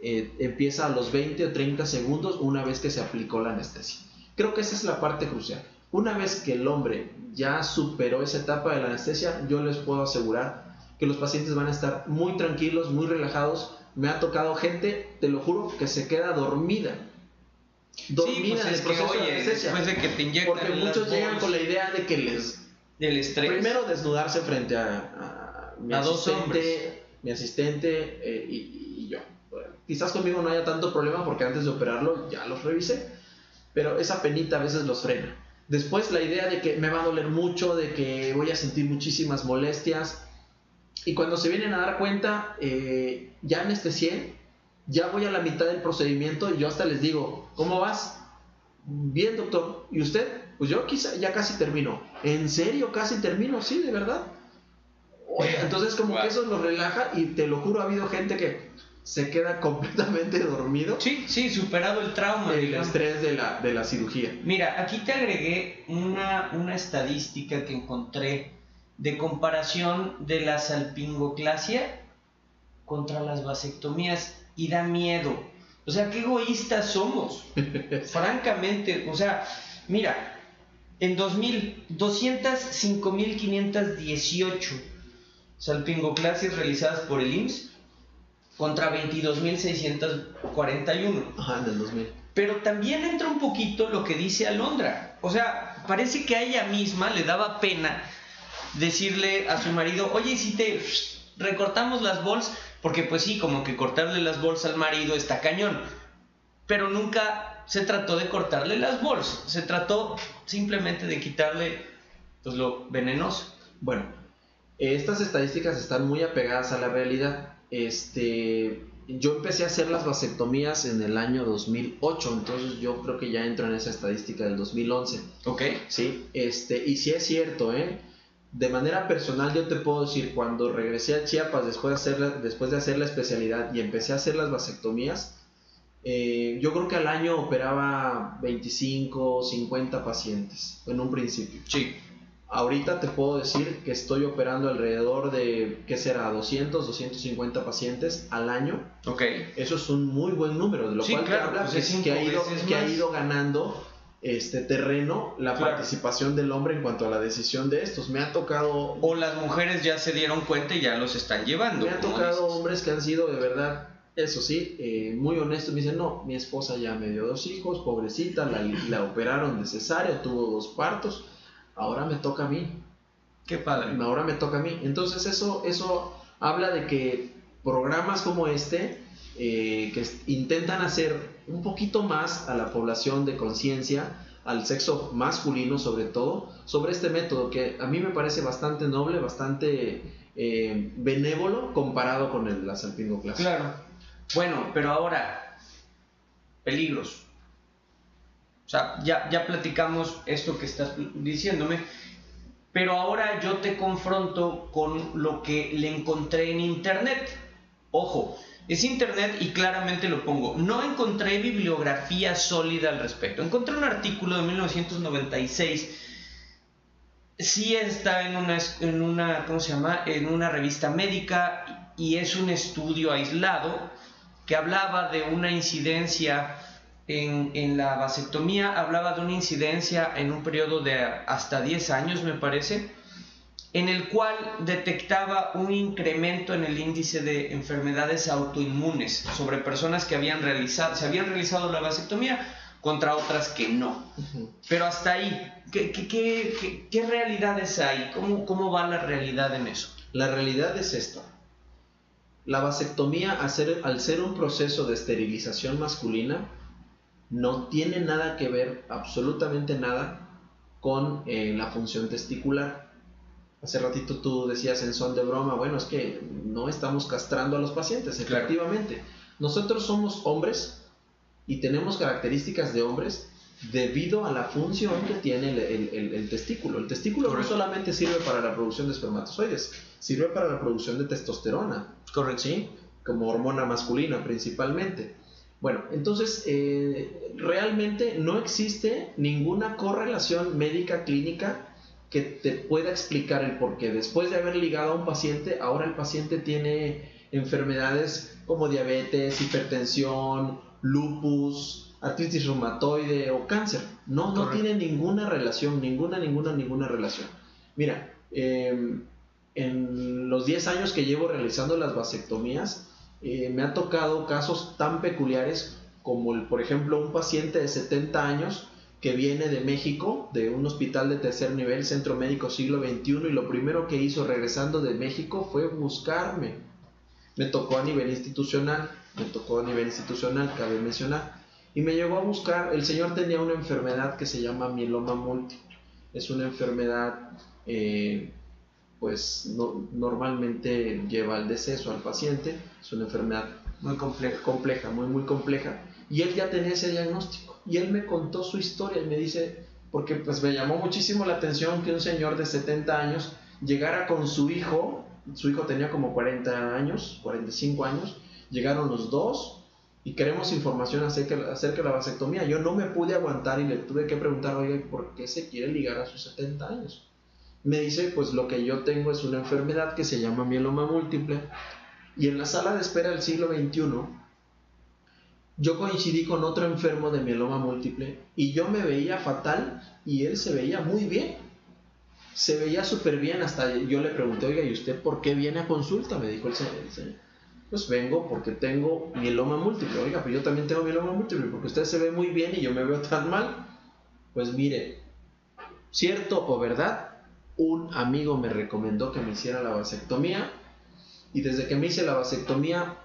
empieza a los 20 o 30 segundos una vez que se aplicó la anestesia. Creo que esa es la parte crucial. Una vez que el hombre ya superó esa etapa de la anestesia, yo les puedo asegurar que los pacientes van a estar muy tranquilos, muy relajados. Me ha tocado gente, te lo juro, que se queda dormida sí, pues en el proceso de anestesia, después de que te inyectan, porque muchos llegan con la idea de que del estrés, primero desnudarse frente a mi asistente y yo. Bueno, quizás conmigo no haya tanto problema porque antes de operarlo ya los revisé, pero esa penita a veces los frena. Después la idea de que me va a doler mucho, de que voy a sentir muchísimas molestias, y cuando se vienen a dar cuenta, ya anestesié, ya voy a la mitad del procedimiento y yo hasta les digo, ¿cómo vas? Bien, doctor. ¿Y usted? Pues yo ya casi termino. ¿En serio casi termino? Sí, de verdad. Oye, entonces como que eso los relaja y te lo juro, ha habido gente que se queda completamente dormido. Sí, superado el trauma. El estrés de la cirugía. Mira, aquí te agregué una estadística que encontré de comparación de la salpingoclasia contra las vasectomías y da miedo. O sea, qué egoístas somos. Francamente, o sea, mira, en 2000, 205.518 salpingoclasias realizadas por el IMSS contra 22.641. Ajá, en el 2000. Pero también entra un poquito lo que dice Alondra. O sea, parece que a ella misma le daba pena decirle a su marido, oye, si te recortamos las bols, porque pues sí, como que cortarle las bols al marido está cañón. Pero nunca se trató de cortarle las bols, se trató simplemente de quitarle pues lo venenoso. Bueno, estas estadísticas están muy apegadas a la realidad. Yo empecé a hacer las vasectomías en el año 2008, entonces yo creo que ya entro en esa estadística del 2011. Ok. Sí, y sí es cierto, de manera personal yo te puedo decir, cuando regresé a Chiapas después de hacer la especialidad y empecé a hacer las vasectomías, yo creo que al año operaba 25, 50 pacientes en un principio. Sí. Ahorita te puedo decir que estoy operando alrededor de, ¿qué será? 200, 250 pacientes al año. Ok. Eso es un muy buen número, de lo cual claro, te habla pues que ha ido ganando terreno la participación del hombre en cuanto a la decisión de estos. Me ha tocado... O las mujeres ya se dieron cuenta y ya los están llevando. Me ha tocado hombres que han sido de verdad, eso sí, muy honestos. Me dicen, no, mi esposa ya me dio 2 hijos, pobrecita, la operaron de cesárea, tuvo 2 partos. Ahora me toca a mí. Qué padre. Ahora me toca a mí. Entonces eso habla de que programas como que intentan hacer un poquito más a la población de conciencia, al sexo masculino sobre todo, sobre este método que a mí me parece bastante noble, bastante benévolo comparado con la salpingoclasia. Claro. Bueno, pero ahora, peligros. O sea, ya platicamos esto que estás diciéndome, pero ahora yo te confronto con lo que le encontré en internet. Ojo, es internet y claramente lo pongo. No encontré bibliografía sólida al respecto. Encontré un artículo de 1996. Sí está en una ¿cómo se llama? En una revista médica y es un estudio aislado que hablaba de una incidencia en la vasectomía, hablaba de una incidencia en un periodo de hasta 10 años, me parece, en el cual detectaba un incremento en el índice de enfermedades autoinmunes sobre personas que se habían realizado la vasectomía contra otras que no. Pero hasta ahí, ¿qué realidades hay? ¿Cómo va la realidad en eso? La realidad es esta. La vasectomía, al ser un proceso de esterilización masculina, no tiene nada que ver, absolutamente nada, con la función testicular. Hace ratito tú decías en son de broma, bueno, es que no estamos castrando a los pacientes, efectivamente. Claro. Nosotros somos hombres y tenemos características de hombres debido a la función que tiene el testículo. El testículo Correcto. No solamente sirve para la producción de espermatozoides, sirve para la producción de testosterona. Correcto. ¿Sí? Como hormona masculina principalmente. Bueno, entonces realmente no existe ninguna correlación médica clínica que te pueda explicar el por qué. Después de haber ligado a un paciente, ahora el paciente tiene enfermedades como diabetes, hipertensión, lupus, artritis reumatoide o cáncer. No tiene ninguna relación, ninguna relación. Mira, en los 10 años que llevo realizando las vasectomías, me ha tocado casos tan peculiares como por ejemplo un paciente de 70 años que viene de México, de un hospital de tercer nivel, Centro Médico Siglo XXI, y lo primero que hizo regresando de México fue buscarme. Me tocó a nivel institucional, cabe mencionar, y me llegó a buscar. El señor tenía una enfermedad que se llama mieloma múltiple. Es una enfermedad normalmente lleva al deceso al paciente. Es una enfermedad muy compleja, muy compleja, y él ya tenía ese diagnóstico, y él me contó su historia y me dice, porque pues me llamó muchísimo la atención que un señor de 70 años llegara con su hijo tenía como 40 años, 45 años, Llegaron los dos y queremos información acerca de la vasectomía. Yo no me pude aguantar y le tuve que preguntar, oye, ¿por qué se quiere ligar a sus 70 años? Me dice, pues lo que yo tengo es una enfermedad que se llama mieloma múltiple, y en la sala de espera del siglo XXI yo coincidí con otro enfermo de mieloma múltiple y yo me veía fatal y él se veía muy bien, se veía súper bien. Hasta yo le pregunté, oiga, ¿y usted por qué viene a consulta? Me dijo el señor. Pues vengo porque tengo mieloma múltiple. Oiga, pero yo también tengo mieloma múltiple, porque usted se ve muy bien y yo me veo tan mal. Pues mire, cierto o verdad, un amigo me recomendó que me hiciera la vasectomía, y desde que me hice la vasectomía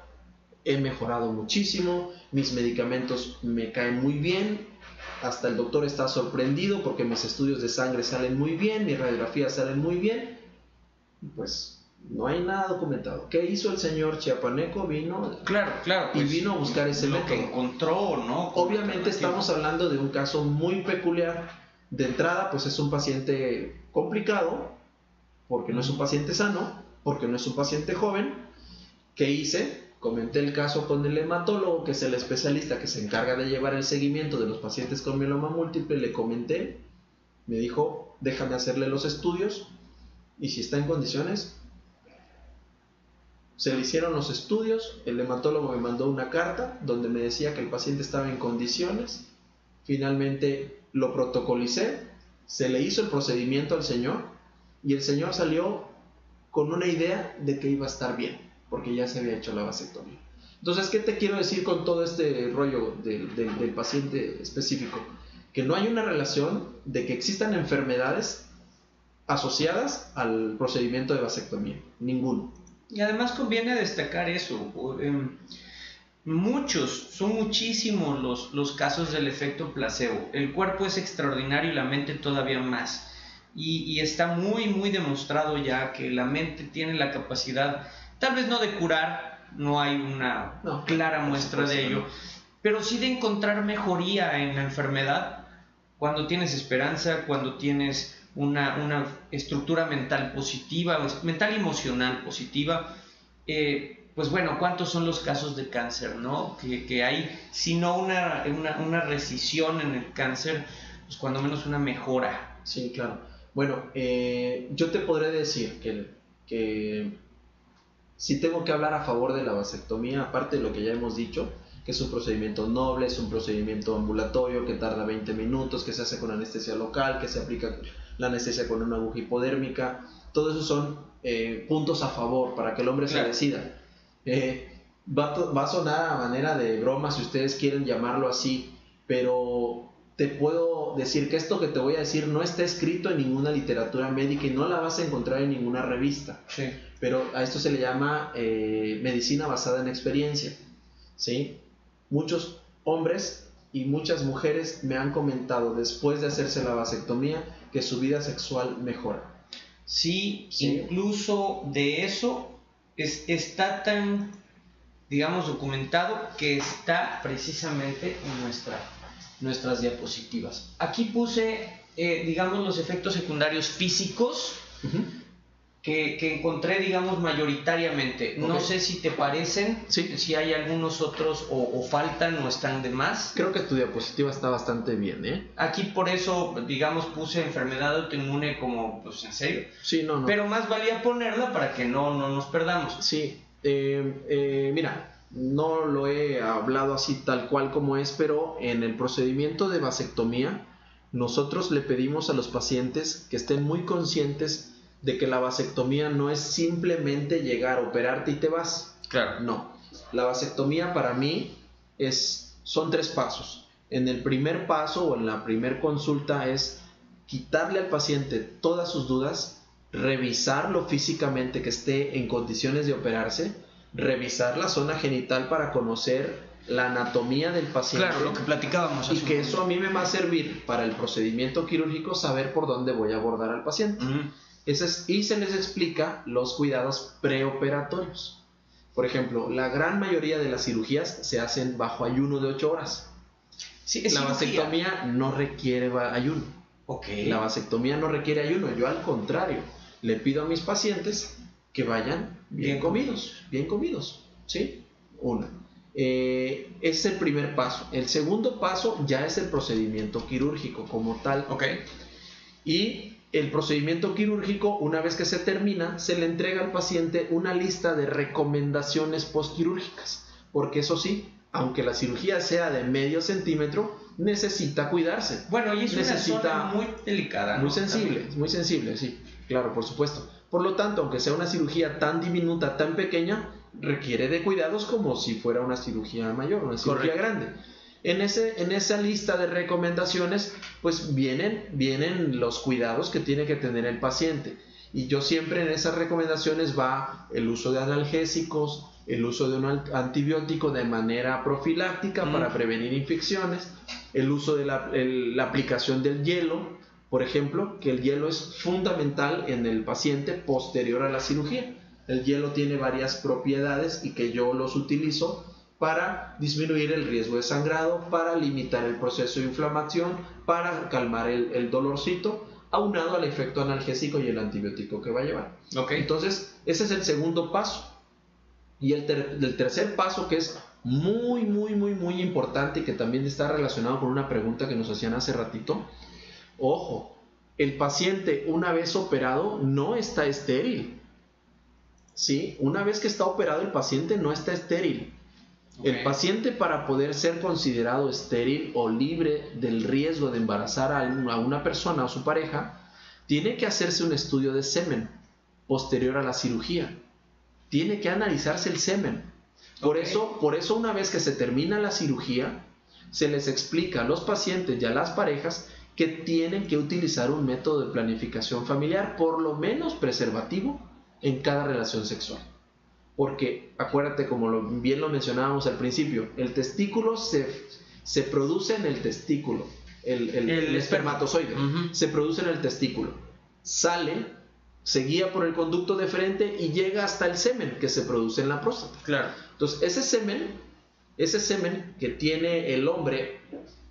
he mejorado muchísimo, mis medicamentos me caen muy bien, hasta el doctor está sorprendido porque mis estudios de sangre salen muy bien, mis radiografías salen muy bien, pues no hay nada documentado. ¿Qué hizo el señor chiapaneco? Vino, claro, y pues, vino a buscar ese lo método que encontró, ¿no? Obviamente estamos hablando de un caso muy peculiar. De entrada, pues es un paciente complicado, porque no es un paciente sano, porque no es un paciente joven. ¿Qué hice? Comenté el caso con el hematólogo, que es el especialista que se encarga de llevar el seguimiento de los pacientes con mieloma múltiple. Le comenté, me dijo, déjame hacerle los estudios y si está en condiciones. Se le hicieron los estudios, el hematólogo me mandó una carta donde me decía que el paciente estaba en condiciones. Finalmente lo protocolicé, se le hizo el procedimiento al señor y el señor salió con una idea de que iba a estar bien, porque ya se había hecho la vasectomía. Entonces, ¿qué te quiero decir con todo este rollo del paciente específico? Que no hay una relación de que existan enfermedades asociadas al procedimiento de vasectomía, ninguno. Y además conviene destacar eso, son muchísimos los casos del efecto placebo. El cuerpo es extraordinario y la mente todavía más. Y está muy, muy demostrado ya que la mente tiene la capacidad, tal vez no de curar, no hay una clara muestra de ello, pero sí de encontrar mejoría en la enfermedad cuando tienes esperanza, cuando tienes una estructura mental positiva, mental y emocional positiva. Pues bueno, ¿cuántos son los casos de cáncer, no? Que hay, si no una rescisión en el cáncer, pues cuando menos una mejora. Sí, claro. Bueno, yo te podré decir que si tengo que hablar a favor de la vasectomía, aparte de lo que ya hemos dicho, que es un procedimiento noble, es un procedimiento ambulatorio que tarda 20 minutos, que se hace con anestesia local, que se aplica la anestesia con una aguja hipodérmica. Todos esos son puntos a favor para que el hombre se decida. Va a sonar a manera de broma si ustedes quieren llamarlo así, pero te puedo decir que esto que te voy a decir no está escrito en ninguna literatura médica y no la vas a encontrar en ninguna revista. Sí. Pero a esto se le llama medicina basada en experiencia, ¿sí? Muchos hombres y muchas mujeres me han comentado después de hacerse la vasectomía que su vida sexual mejora. Sí, incluso de eso está tan, digamos, documentado que está precisamente en nuestras diapositivas. Aquí puse, digamos, los efectos secundarios físicos que encontré, digamos, mayoritariamente. Okay. No sé si te parecen, si hay algunos otros o faltan o están de más. Creo que tu diapositiva está bastante bien, ¿eh? Aquí por eso, digamos, puse enfermedad autoinmune como, pues, en serio. Sí, no. Pero más valía ponerla para que no nos perdamos. Sí, mira, no lo he hablado así tal cual como es, pero en el procedimiento de vasectomía, nosotros le pedimos a los pacientes que estén muy conscientes de que la vasectomía no es simplemente llegar, operarte y te vas. Claro. No. La vasectomía para mí son 3 pasos. En el primer paso o en la primer consulta es quitarle al paciente todas sus dudas, revisarlo físicamente que esté en condiciones de operarse, revisar la zona genital para conocer la anatomía del paciente. Claro, lo que platicábamos. Y que eso a mí me va a servir para el procedimiento quirúrgico, saber por dónde voy a abordar al paciente. Y se les explica los cuidados preoperatorios. Por ejemplo, la gran mayoría de las cirugías se hacen bajo ayuno de 8 horas. Sí, la vasectomía no requiere ayuno. Okay. La vasectomía no requiere ayuno. Yo al contrario, le pido a mis pacientes que vayan bien comidos, ¿sí? Es el primer paso. El segundo paso ya es el procedimiento quirúrgico como tal. Okay. Y el procedimiento quirúrgico, una vez que se termina, se le entrega al paciente una lista de recomendaciones postquirúrgicas. Porque eso sí, aunque la cirugía sea de medio centímetro, necesita cuidarse. Bueno, y es una zona muy delicada, ¿no? Muy sensible, sí, claro, por supuesto. Por lo tanto, aunque sea una cirugía tan diminuta, tan pequeña, requiere de cuidados como si fuera una cirugía mayor, una cirugía grande. En esa lista de recomendaciones, pues vienen los cuidados que tiene que tener el paciente. Y yo siempre en esas recomendaciones va el uso de analgésicos, el uso de un antibiótico de manera profiláctica para prevenir infecciones, el uso de la aplicación del hielo, por ejemplo, que el hielo es fundamental en el paciente posterior a la cirugía. El hielo tiene varias propiedades y que yo los utilizo para disminuir el riesgo de sangrado, para limitar el proceso de inflamación, para calmar el dolorcito, aunado al efecto analgésico y el antibiótico que va a llevar. Okay. Entonces, ese es el segundo paso. Y el tercer paso, que es muy importante y que también está relacionado con una pregunta que nos hacían hace ratito. Ojo, el paciente una vez operado no está estéril. ¿Sí? Una vez que está operado el paciente no está estéril. Okay. El paciente, para poder ser considerado estéril o libre del riesgo de embarazar a una persona o su pareja, tiene que hacerse un estudio de semen posterior a la cirugía. Tiene que analizarse el semen. Por eso una vez que se termina la cirugía, se les explica a los pacientes y a las parejas que tienen que utilizar un método de planificación familiar, por lo menos preservativo, en cada relación sexual. Porque acuérdate, como bien lo mencionábamos al principio, el testículo se produce en el testículo, el espermatozoide se produce en el testículo, sale, se guía por el conducto deferente y llega hasta el semen que se produce en la próstata. Claro. Entonces ese semen que tiene el hombre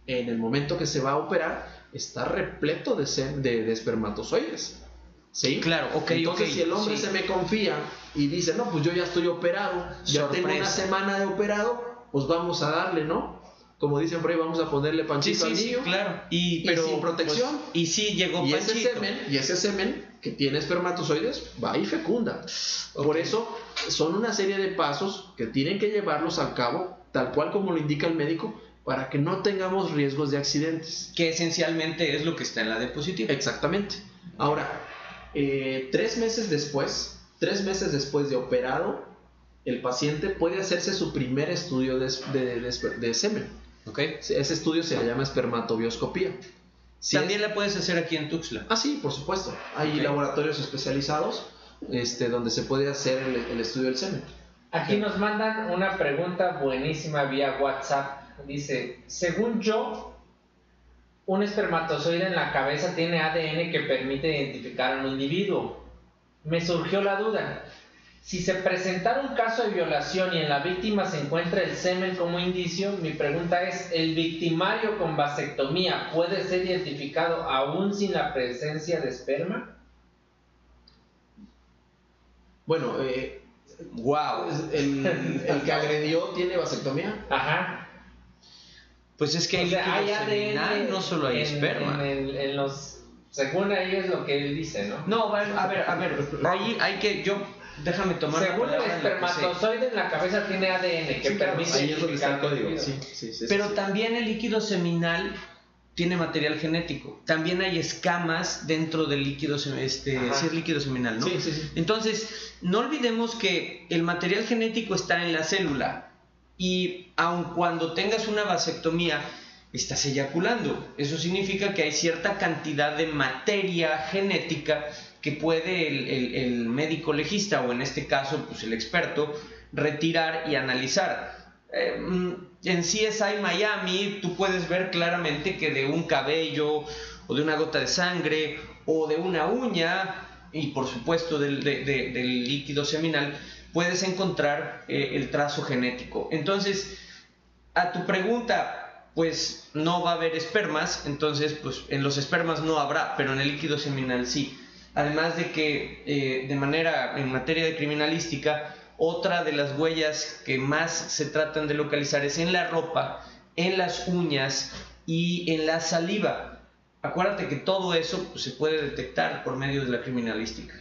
en el momento que se va a operar está repleto de espermatozoides. ¿Sí? Claro, Entonces, si el hombre se me confía y dice, no, pues yo ya estoy operado, ya tengo una semana de operado, pues vamos a darle, ¿no? Como dicen por ahí, vamos a ponerle panchito al niño. Sí, claro. Pero sin protección. Pues, y sí llegó panchito. Ese semen que tiene espermatozoides va y fecunda. Por eso son una serie de pasos que tienen que llevarlos a cabo, tal cual como lo indica el médico, para que no tengamos riesgos de accidentes. Que esencialmente es lo que está en la diapositiva. Exactamente. Ahora, 3 meses después de operado, el paciente puede hacerse su primer estudio de semen. Okay. Ese estudio se le llama espermatobioscopía. También la puedes hacer aquí en Tuxtla. Sí, por supuesto. Hay laboratorios especializados donde se puede hacer el estudio del semen. Aquí nos mandan una pregunta buenísima vía WhatsApp. Dice, según yo, un espermatozoide en la cabeza tiene ADN que permite identificar a un individuo. Me surgió la duda. Si se presentara un caso de violación y en la víctima se encuentra el semen como indicio, mi pregunta es, ¿el victimario con vasectomía puede ser identificado aún sin la presencia de esperma? Bueno, wow. ¿El que agredió tiene vasectomía? Ajá. Pues es que hay ADN, no solo hay esperma. Según ahí es lo que él dice, ¿no? No, a ver, ahí hay que, déjame tomar. Según el espermatozoide en la cabeza tiene ADN que permite. Ahí es donde está el código. Pero también el líquido seminal tiene material genético. También hay escamas dentro del líquido, si es líquido seminal, ¿no? Sí. Entonces, no olvidemos que el material genético está en la célula. Y aun cuando tengas una vasectomía, estás eyaculando. Eso significa que hay cierta cantidad de materia genética que puede el médico legista, o en este caso pues el experto, retirar y analizar. En CSI Miami tú puedes ver claramente que de un cabello o de una gota de sangre o de una uña y por supuesto del líquido seminal puedes encontrar el trazo genético. Entonces, a tu pregunta, pues no va a haber espermas, entonces pues en los espermas no habrá, pero en el líquido seminal sí. Además de que en materia de criminalística, Otra de las huellas que más se tratan de localizar es en la ropa, en las uñas y en la saliva. Acuérdate que todo eso pues, se puede detectar por medio de la criminalística.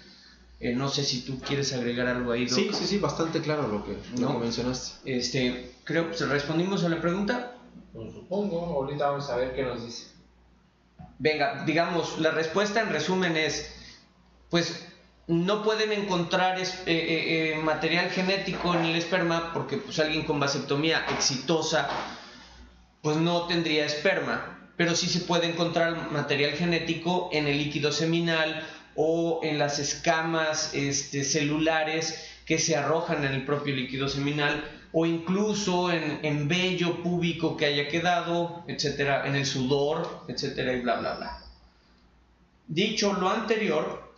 No sé si tú quieres agregar algo ahí, Doc. Sí, bastante claro lo que mencionaste. Creo que respondimos a la pregunta. Pues supongo, ahorita vamos a ver qué nos dice. Venga, digamos, la respuesta en resumen es, pues no pueden encontrar material genético en el esperma porque pues alguien con vasectomía exitosa pues no tendría esperma, pero sí se puede encontrar material genético en el líquido seminal o en las escamas celulares que se arrojan en el propio líquido seminal, o incluso en vello púbico que haya quedado, etcétera, en el sudor, etcétera, y bla, bla, bla. Dicho lo anterior,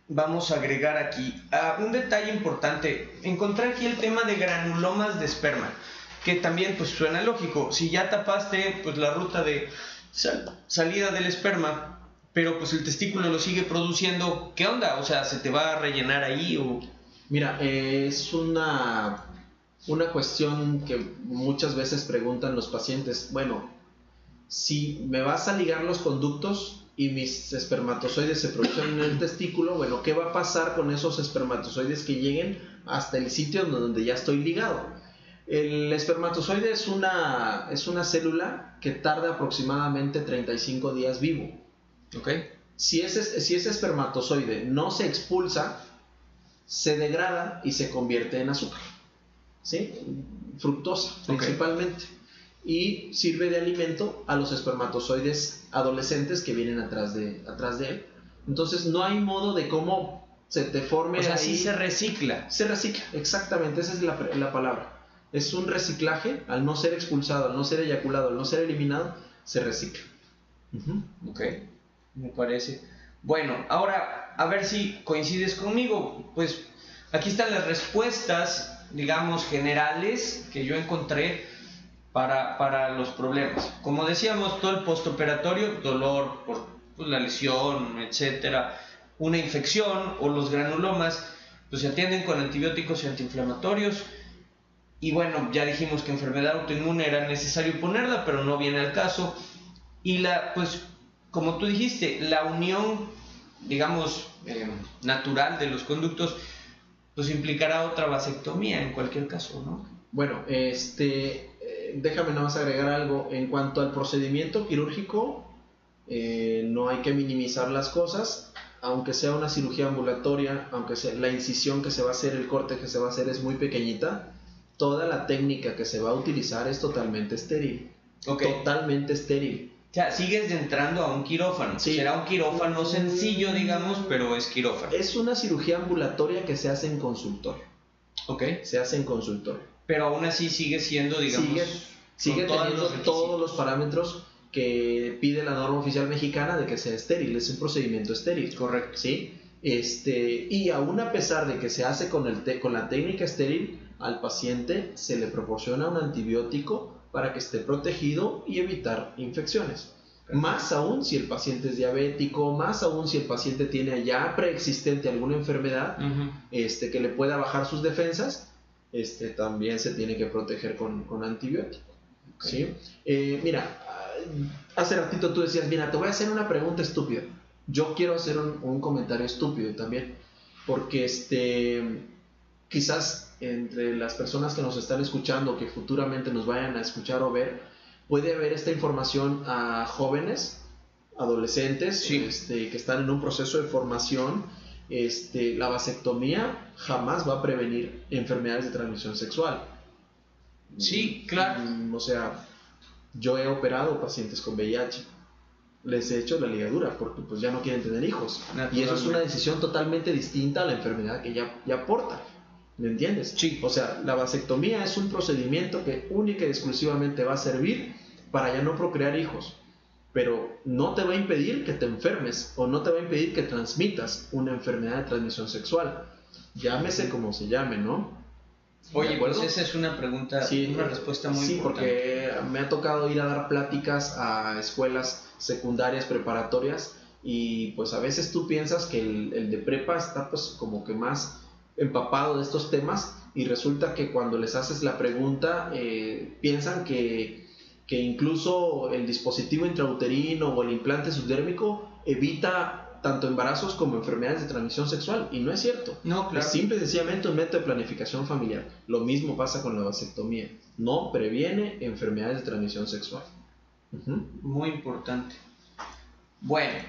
vamos a agregar aquí un detalle importante. Encontré aquí el tema de granulomas de esperma, que también pues suena lógico. Si ya tapaste pues la ruta de salida del esperma, pero pues el testículo lo sigue produciendo, ¿qué onda? O sea, ¿se te va a rellenar ahí o...? Mira, es una cuestión que muchas veces preguntan los pacientes. Bueno, si me vas a ligar los conductos y mis espermatozoides se producen en el testículo, bueno, ¿qué va a pasar con esos espermatozoides que lleguen hasta el sitio donde ya estoy ligado? El espermatozoide es una célula que tarda aproximadamente 35 días vivo. Okay. Si ese espermatozoide no se expulsa, se degrada y se convierte en azúcar, ¿sí? Fructosa principalmente, y sirve de alimento a los espermatozoides adolescentes que vienen atrás de él. Entonces no hay modo de cómo se te forme. O sea, ahí. sí se recicla. Se recicla, exactamente, esa es la palabra. Es un reciclaje. Al no ser expulsado, al no ser eyaculado, al no ser eliminado, se recicla. Ok, me parece. Bueno, ahora a ver si coincides conmigo. Pues aquí están las respuestas, digamos, generales que yo encontré para los problemas. Como decíamos, todo el postoperatorio, dolor por la lesión, etcétera, una infección o los granulomas, pues se atienden con antibióticos y antiinflamatorios. Y bueno, ya dijimos que enfermedad autoinmune era necesario ponerla, pero no viene al caso. Y pues, como tú dijiste, la unión, digamos, natural de los conductos, pues implicará otra vasectomía en cualquier caso, ¿no? Bueno, déjame nada más agregar algo. En cuanto al procedimiento quirúrgico, no hay que minimizar las cosas. Aunque sea una cirugía ambulatoria, aunque sea la incisión que se va a hacer, el corte que se va a hacer es muy pequeñita, toda la técnica que se va a utilizar es totalmente estéril. Totalmente estéril. O sea, sigues entrando a un quirófano. Sí. Será un quirófano sencillo, digamos, pero es quirófano. Es una cirugía ambulatoria que se hace en consultorio. Se hace en consultorio. Pero aún así sigue siendo, digamos... Sigue teniendo todos los parámetros que pide la norma oficial mexicana de que sea estéril. Es un procedimiento estéril. Correcto. ¿Sí? Y aún a pesar de que se hace con la técnica estéril, al paciente se le proporciona un antibiótico para que esté protegido y evitar infecciones. Más aún si el paciente es diabético, más aún si el paciente tiene ya preexistente alguna enfermedad que le pueda bajar sus defensas, también se tiene que proteger con antibiótico. ¿Sí? Mira, hace ratito tú decías, mira, te voy a hacer una pregunta estúpida. Yo quiero hacer un comentario estúpido también, porque quizás entre las personas que nos están escuchando, que futuramente nos vayan a escuchar o ver, puede haber esta información a jóvenes, adolescentes, que están en un proceso de formación. La vasectomía jamás va a prevenir enfermedades de transmisión sexual. Sí, claro. O sea, yo he operado pacientes con VIH, les he hecho la ligadura porque pues ya no quieren tener hijos, y eso es una decisión totalmente distinta a la enfermedad que ya porta. ¿Me entiendes? Sí. O sea, la vasectomía es un procedimiento que única y exclusivamente va a servir para ya no procrear hijos, pero no te va a impedir que te enfermes o no te va a impedir que transmitas una enfermedad de transmisión sexual. Llámese como se llame, ¿no? Oye, pues esa es una pregunta, una respuesta muy importante. Sí, porque me ha tocado ir a dar pláticas a escuelas secundarias, preparatorias, y pues a veces tú piensas que el de prepa está pues como que más empapado de estos temas y resulta que cuando les haces la pregunta piensan que incluso el dispositivo intrauterino o el implante subdérmico evita tanto embarazos como enfermedades de transmisión sexual, y no es cierto. No, claro. Es simple y sencillamente un método de planificación familiar. Lo mismo pasa con la vasectomía, no previene enfermedades de transmisión sexual. Muy importante. Bueno,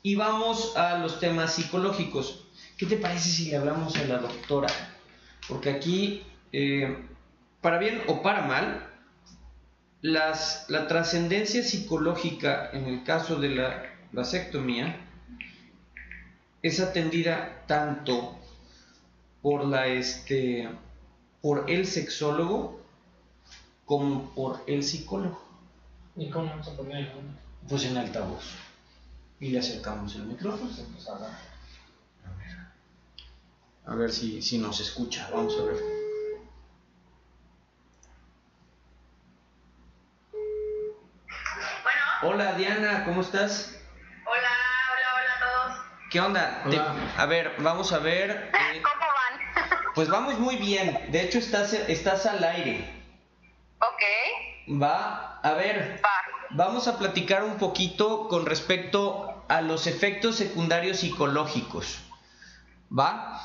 y vamos a los temas psicológicos. ¿Qué te parece si le hablamos a la doctora? Porque aquí, para bien o para mal, la trascendencia psicológica en el caso de la vasectomía es atendida tanto por por el sexólogo como por el psicólogo. ¿Y cómo vamos a ponerlo? Pues en altavoz. Y le acercamos el micrófono. A ver si nos escucha. Vamos a ver. Hola Diana, ¿cómo estás? Hola a todos. ¿Qué onda? Hola. A ver, vamos a ver. ¿Cómo van? Pues vamos muy bien. De hecho, estás al aire. Ok. Va, a ver. Va. Vamos a platicar un poquito con respecto a los efectos secundarios psicológicos. ¿Va?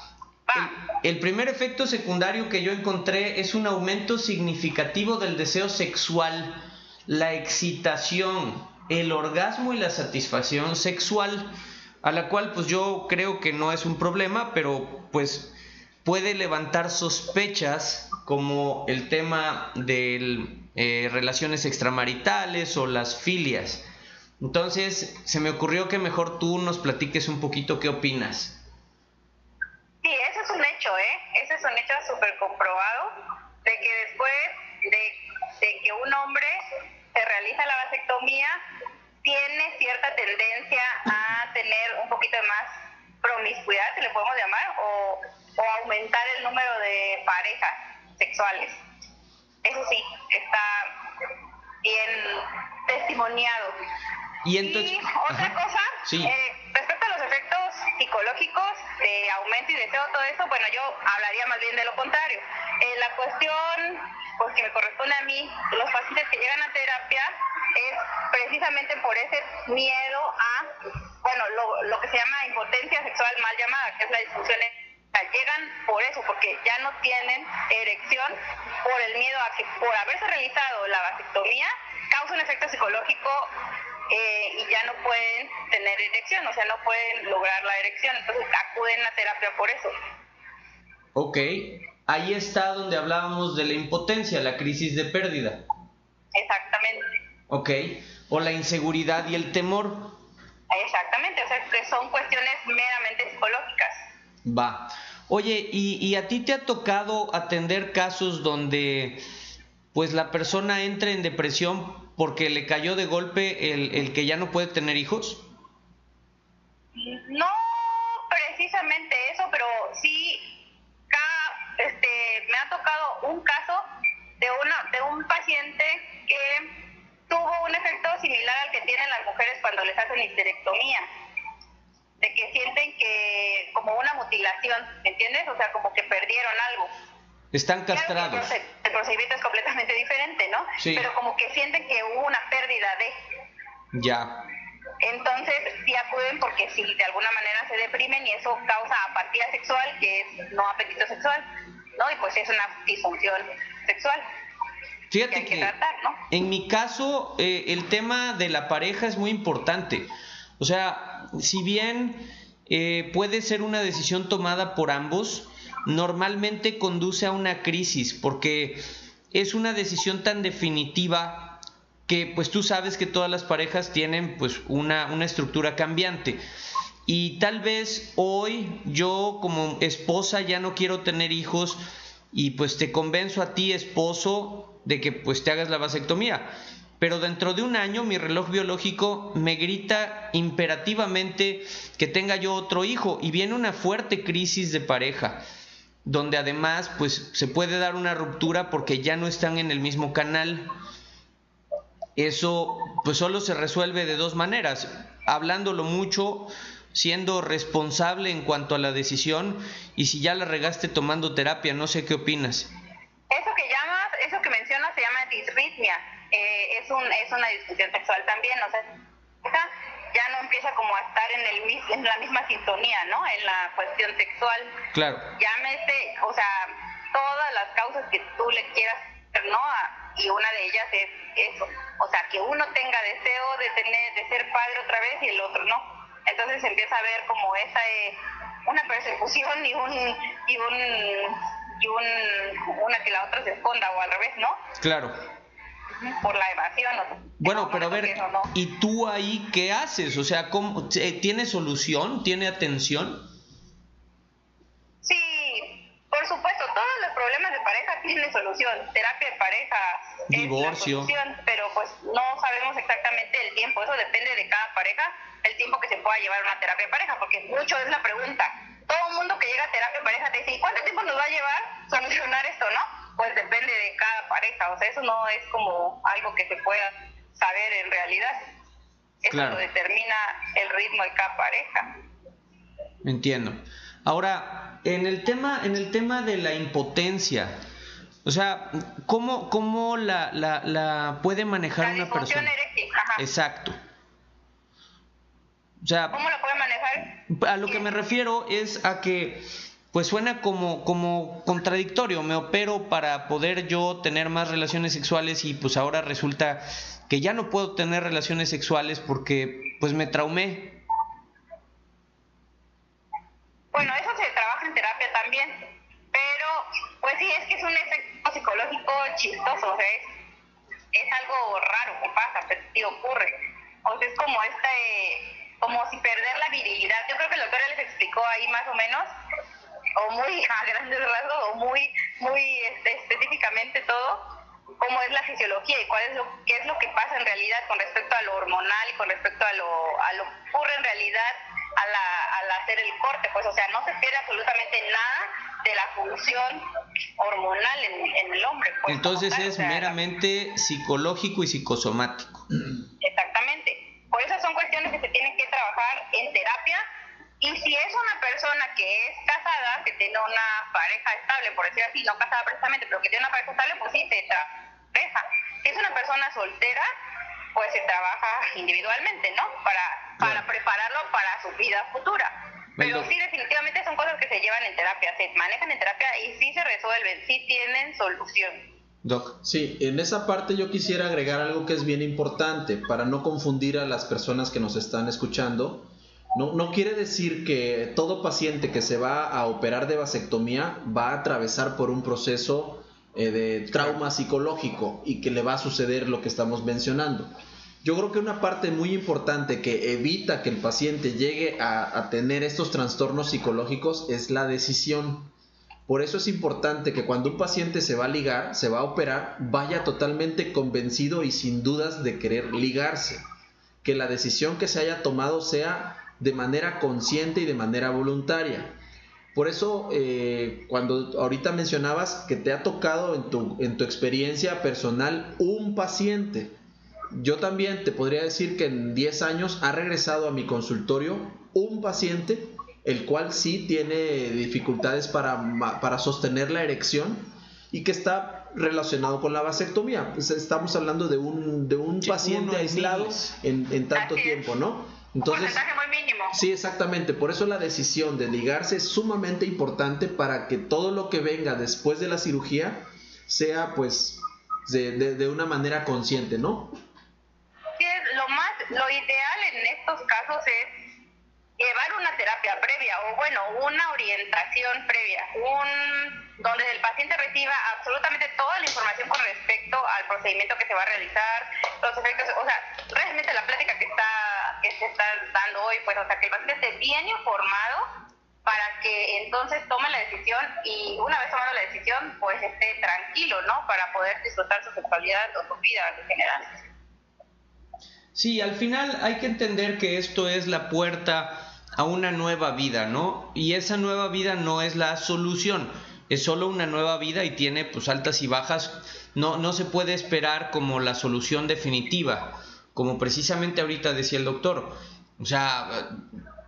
El primer efecto secundario que yo encontré es un aumento significativo del deseo sexual, la excitación, el orgasmo y la satisfacción sexual, a la cual pues yo creo que no es un problema, pero pues puede levantar sospechas como el tema de relaciones extramaritales o las filias. Entonces se me ocurrió que mejor tú nos platiques un poquito qué opinas. Sí, ese es un hecho, Ese es un hecho súper comprobado, de que después de que un hombre se realiza la vasectomía, tiene cierta tendencia a tener un poquito de más promiscuidad, si le podemos llamar, o aumentar el número de parejas sexuales. Eso sí, está bien testimoniado. Y entonces, otra cosa, sí. Respecto a los efectos psicológicos de aumento y deseo, todo eso, bueno, yo hablaría más bien de lo contrario. La cuestión, pues que me corresponde a mí, los pacientes que llegan a terapia, es precisamente por ese miedo a, bueno, lo que se llama impotencia sexual mal llamada, que es la disfunción. Llegan por eso, porque ya no tienen erección, por el miedo a que por haberse realizado la vasectomía causa un efecto psicológico y ya no pueden tener erección, o sea, no pueden lograr la erección, entonces acuden a terapia por eso. Ok, ahí está donde hablábamos de la impotencia, la crisis de pérdida. Exactamente. Ok, o la inseguridad y el temor. Exactamente, o sea, que son cuestiones meramente psicológicas. Va. Oye, ¿y a ti te ha tocado atender casos donde pues la persona entra en depresión porque le cayó de golpe el que ya no puede tener hijos? No precisamente eso, pero sí me ha tocado un caso de un paciente que tuvo un efecto similar al que tienen las mujeres cuando les hacen histerectomía, de que sienten que como una mutilación, ¿me entiendes? O sea, como que perdieron algo. Están castrados. Claro, el procedimiento es completamente diferente, ¿no? Sí. Pero como que sienten que hubo una pérdida de... Ya. Entonces sí acuden porque sí, de alguna manera se deprimen y eso causa apatía sexual, que es no apetito sexual, ¿no? Y pues es una disfunción sexual. Fíjate que hay que tratar, ¿no? En mi caso el tema de la pareja es muy importante. O sea, si bien puede ser una decisión tomada por ambos, normalmente conduce a una crisis porque es una decisión tan definitiva que pues tú sabes que todas las parejas tienen pues una estructura cambiante. Y tal vez hoy yo como esposa ya no quiero tener hijos y pues te convenzo a ti, esposo, de que pues te hagas la vasectomía. Pero dentro de un año mi reloj biológico me grita imperativamente que tenga yo otro hijo y viene una fuerte crisis de pareja, donde además pues se puede dar una ruptura porque ya no están en el mismo canal. Eso pues solo se resuelve de dos maneras: hablándolo mucho siendo responsable en cuanto a la decisión, y si ya la regaste tomando terapia, no sé qué opinas. Eso que mencionas se llama disritmia, es una disfunción sexual también, o sea, ya no empieza como a estar en la misma sintonía, ¿no? En la cuestión sexual. Claro. Llámese, o sea, todas las causas que tú le quieras hacer, ¿no? Y una de ellas es eso, o sea, que uno tenga deseo de ser padre otra vez y el otro no. Entonces se empieza a ver como una persecución y una que la otra se esconda, o al revés, ¿no? Claro. Por la evasión. Bueno, pero a ver, no. ¿Y tú ahí qué haces? O sea, ¿tiene solución? ¿Tiene atención? Sí, por supuesto, todos los problemas de pareja tienen solución. Terapia de pareja divorcio, es la solución, pero pues no sabemos exactamente el tiempo. Eso depende de cada pareja, el tiempo que se pueda llevar una terapia de pareja, porque mucho es la pregunta. Todo el mundo que llega a terapia de pareja te dice, ¿y cuánto tiempo nos va a llevar solucionar esto, no? Pues depende de cada pareja, o sea, eso no es como algo que se pueda saber en realidad. Eso claro, lo determina el ritmo de cada pareja. Entiendo. Ahora, en el tema de la impotencia, o sea, ¿cómo la puede manejar una persona? Eréctil, ajá. Exacto. O sea, ¿cómo la puede manejar? A lo que me refiero es a que pues suena como contradictorio. Me opero para poder yo tener más relaciones sexuales y pues ahora resulta que ya no puedo tener relaciones sexuales porque pues me traumé. Bueno, eso se trabaja en terapia también, pero pues sí, es que es un efecto psicológico chistoso, o sea, es algo raro que pasa, pero sí ocurre. O sea, es como si perder la virilidad. Yo creo que el doctor ya les explicó ahí más o menos, o muy a grandes rasgos, o muy específicamente todo, cómo es la fisiología y qué es lo que pasa en realidad con respecto a lo hormonal y con respecto a lo que ocurre en realidad al hacer el corte. Pues, o sea, no se pierde absolutamente nada de la función hormonal en el hombre. Pues, entonces tal, es meramente psicológico y psicosomático. Exactamente. Por eso son cuestiones que se tienen que trabajar en terapia. Y si es una persona que es casada, que tiene una pareja estable, por decir así, no casada precisamente, pero que tiene una pareja estable, pues sí, se trabaja. Si es una persona soltera, pues se trabaja individualmente, ¿no? Para prepararlo para su vida futura. Pero sí, definitivamente son cosas que se llevan en terapia, se manejan en terapia y sí se resuelven, sí tienen solución. Doc. Sí, en esa parte yo quisiera agregar algo que es bien importante para no confundir a las personas que nos están escuchando. No quiere decir que todo paciente que se va a operar de vasectomía va a atravesar por un proceso de trauma psicológico y que le va a suceder lo que estamos mencionando. Yo creo que una parte muy importante que evita que el paciente llegue a tener estos trastornos psicológicos es la decisión. Por eso es importante que cuando un paciente se va a ligar, se va a operar, vaya totalmente convencido y sin dudas de querer ligarse. Que la decisión que se haya tomado sea de manera consciente y de manera voluntaria. Por eso, cuando ahorita mencionabas que te ha tocado en tu experiencia personal un paciente, yo también te podría decir que en 10 años ha regresado a mi consultorio un paciente, el cual sí tiene dificultades para sostener la erección y que está relacionado con la vasectomía. Pues estamos hablando de un paciente aislado en tanto tiempo, ¿no? Entonces, un porcentaje muy mínimo. Sí, exactamente. Por eso la decisión de ligarse es sumamente importante para que todo lo que venga después de la cirugía sea pues de una manera consciente, ¿no? Sí, lo ideal en estos casos es llevar una terapia previa o bueno, una orientación previa, donde el paciente reciba absolutamente toda la información con respecto al procedimiento que se va a realizar, los efectos, o sea, realmente la plática que se está dando hoy, pues, o sea, que el paciente esté bien informado para que entonces tome la decisión y una vez tomando la decisión, pues esté tranquilo, ¿no? Para poder disfrutar su sexualidad o su vida en general. Sí, al final hay que entender que esto es la puerta a una nueva vida, ¿no? Y esa nueva vida no es la solución, es solo una nueva vida y tiene pues altas y bajas. No se puede esperar como la solución definitiva, como precisamente ahorita decía el doctor. O sea,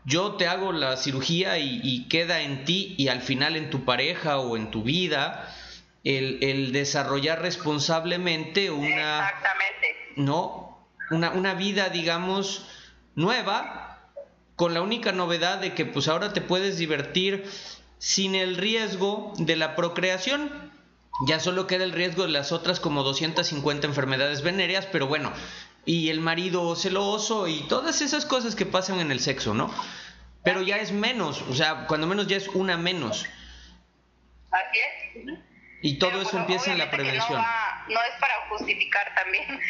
yo te hago la cirugía y queda en ti y al final en tu pareja o en tu vida el desarrollar responsablemente una vida, digamos, nueva, con la única novedad de que pues ahora te puedes divertir sin el riesgo de la procreación. Ya solo queda el riesgo de las otras como 250 enfermedades venéreas, pero bueno, y el marido celoso y todas esas cosas que pasan en el sexo, ¿no? Pero ya es menos, o sea, cuando menos ya es una menos. Así es. Y todo eso empieza en la prevención. No es para justificar también,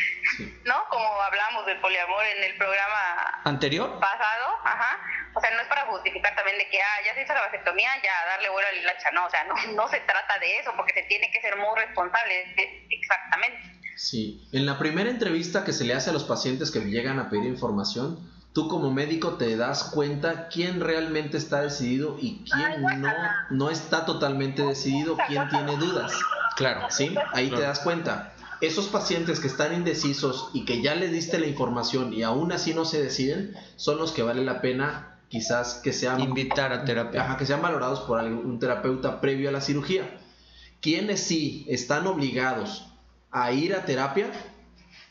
¿no? Como hablamos del poliamor en el programa anterior pasado, o sea, no es para justificar también de que ya se hizo la vasectomía, ya darle vuelo a la hilacha, no, o sea, no se trata de eso, porque se tiene que ser muy responsable, exactamente. Sí, en la primera entrevista que se le hace a los pacientes que llegan a pedir información, tú como médico te das cuenta quién realmente está decidido y quién no está totalmente decidido, quién tiene dudas. Claro. ¿Sí? Ahí te das cuenta. Esos pacientes que están indecisos y que ya le diste la información y aún así no se deciden, son los que vale la pena quizás que sean... invitar a terapia. Que sean valorados por un terapeuta previo a la cirugía. Quienes sí están obligados a ir a terapia,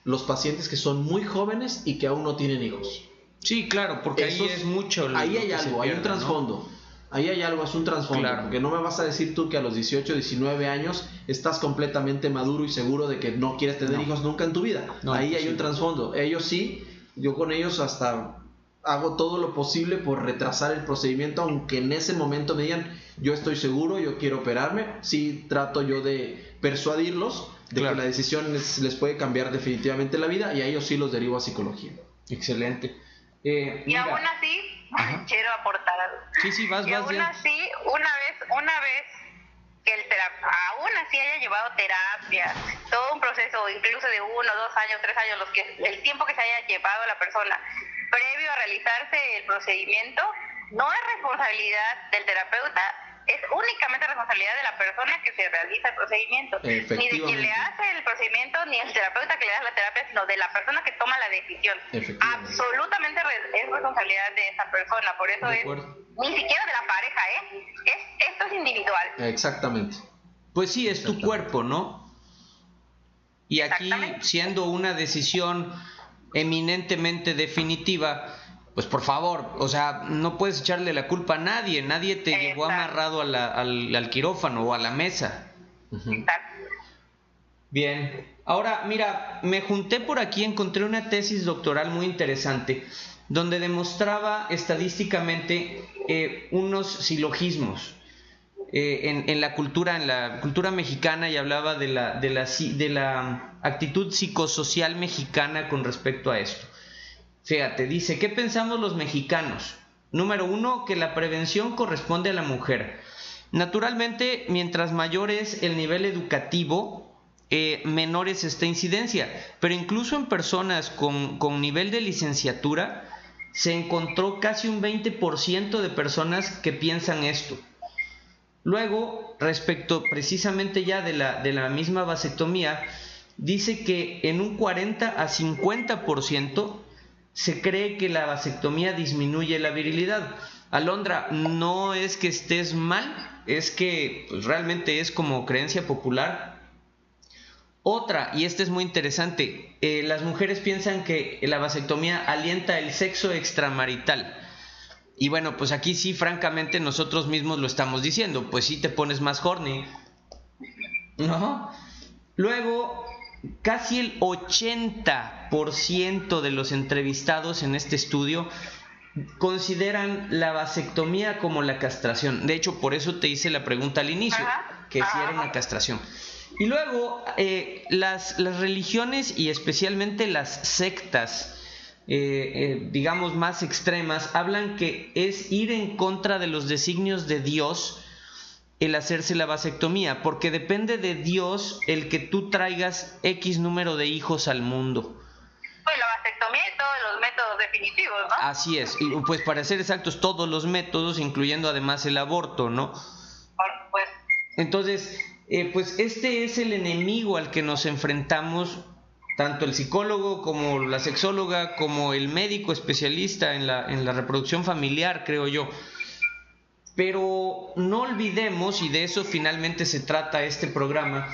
los pacientes que son muy jóvenes y que aún no tienen hijos. Sí, claro, porque ahí es mucho. Ahí hay algo, hay un trasfondo. ¿No? Ahí hay algo, es un trasfondo. Claro. Porque no me vas a decir tú que a los 18, 19 años estás completamente maduro y seguro de que no quieres tener hijos nunca en tu vida. Ahí hay un trasfondo. Ellos sí, yo con ellos hasta hago todo lo posible por retrasar el procedimiento, aunque en ese momento me digan, yo estoy seguro, yo quiero operarme. Sí trato yo de persuadirlos de que la decisión les puede cambiar definitivamente la vida, y a ellos sí los derivo a psicología. Excelente. Y aún así, quiero aportar algo. Sí, vas. Y aún así, una vez que aún así haya llevado terapia, todo un proceso, incluso de 1, 2 años, 3 años, el tiempo que se haya llevado la persona previo a realizarse el procedimiento, no es responsabilidad del terapeuta, es únicamente responsabilidad de la persona que se realiza el procedimiento, ni de quien le hace el procedimiento, ni el terapeuta que le da la terapia, sino de la persona que toma la decisión. Absolutamente es responsabilidad de esa persona, por eso es ni siquiera de la pareja, esto es individual. Exactamente. Pues sí, es tu cuerpo, ¿no? Y aquí, siendo una decisión eminentemente definitiva, pues por favor, o sea, no puedes echarle la culpa a nadie te llevó amarrado al quirófano o a la mesa. Bien, ahora mira, me junté por aquí, encontré una tesis doctoral muy interesante donde demostraba estadísticamente unos silogismos en la cultura mexicana, y hablaba de la actitud psicosocial mexicana con respecto a esto. Fíjate, dice, ¿qué pensamos los mexicanos? Número 1, que la prevención corresponde a la mujer. Naturalmente, mientras mayor es el nivel educativo, menor es esta incidencia. Pero incluso en personas con nivel de licenciatura, se encontró casi un 20% de personas que piensan esto. Luego, respecto precisamente ya de la misma vasectomía, dice que en un 40 a 50% se cree que la vasectomía disminuye la virilidad. Alondra, no es que estés mal, es que pues, realmente es como creencia popular. Otra, y esta es muy interesante, las mujeres piensan que la vasectomía alienta el sexo extramarital. Y bueno, pues aquí sí, francamente, nosotros mismos lo estamos diciendo, pues sí te pones más horny, ¿no? Luego, casi el 80% de los entrevistados en este estudio consideran la vasectomía como la castración. De hecho, por eso te hice la pregunta al inicio, que si era una castración. Y luego, las religiones y especialmente las sectas, digamos más extremas, hablan que es ir en contra de los designios de Dios el hacerse la vasectomía, porque depende de Dios el que tú traigas X número de hijos al mundo. Pues la vasectomía y todos los métodos definitivos, ¿no? Así es, y pues para ser exactos, todos los métodos, incluyendo además el aborto, ¿no? Por supuesto. Entonces, pues este es el enemigo al que nos enfrentamos tanto el psicólogo como la sexóloga como el médico especialista en la reproducción familiar, creo yo. Pero no olvidemos, y de eso finalmente se trata este programa,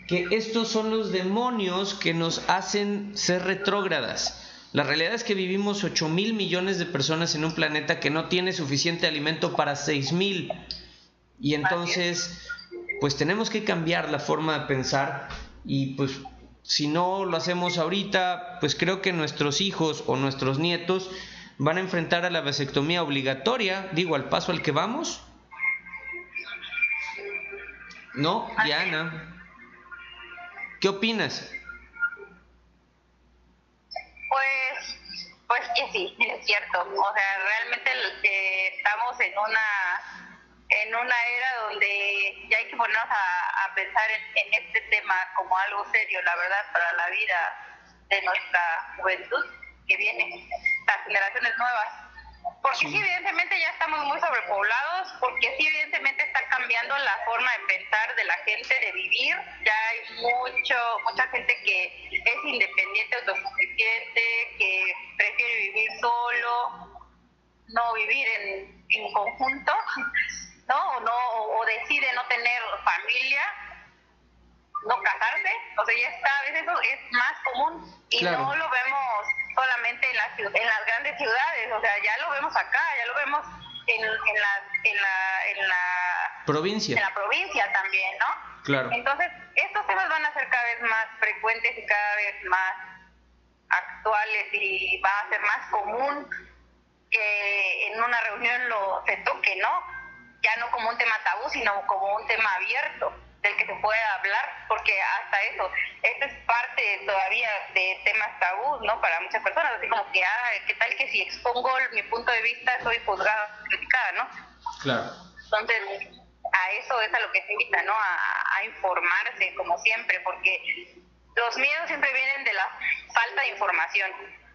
que estos son los demonios que nos hacen ser retrógradas. La realidad es que vivimos 8,000 millones de personas en un planeta que no tiene suficiente alimento para 6,000. Y entonces, pues tenemos que cambiar la forma de pensar, y pues si no lo hacemos ahorita, pues creo que nuestros hijos o nuestros nietos van a enfrentar a la vasectomía obligatoria, digo, al paso al que vamos. ¿No, Diana? ¿Qué opinas? Pues que sí, es cierto. O sea, realmente estamos en una era donde ya hay que ponernos a pensar en este tema como algo serio, la verdad, para la vida de nuestra juventud que viene, las generaciones nuevas. Porque sí, evidentemente ya estamos muy sobrepoblados, porque sí, evidentemente está cambiando la forma de pensar de la gente, de vivir. Ya hay mucha gente que es independiente, autosuficiente, que prefiere vivir solo, no vivir en conjunto, ¿no? O decide no tener familia, no casarse. O sea, ya está, a veces eso es más común y claro, no lo vemos solamente en las grandes ciudades, o sea, ya lo vemos acá, ya lo vemos en la provincia. En la provincia también, ¿no? Claro. Entonces, estos temas van a ser cada vez más frecuentes y cada vez más actuales, y va a ser más común que en una reunión se toque, ¿no? Ya no como un tema tabú, sino como un tema abierto del que se puede hablar, porque hasta eso, esto es parte todavía de temas tabús, ¿no? Para muchas personas, así como que, ¿qué tal que si expongo mi punto de vista soy juzgada, criticada, ¿no? Claro. Entonces, a eso es a lo que se invita, ¿no? A informarse, como siempre, porque los miedos siempre vienen de la falta de información.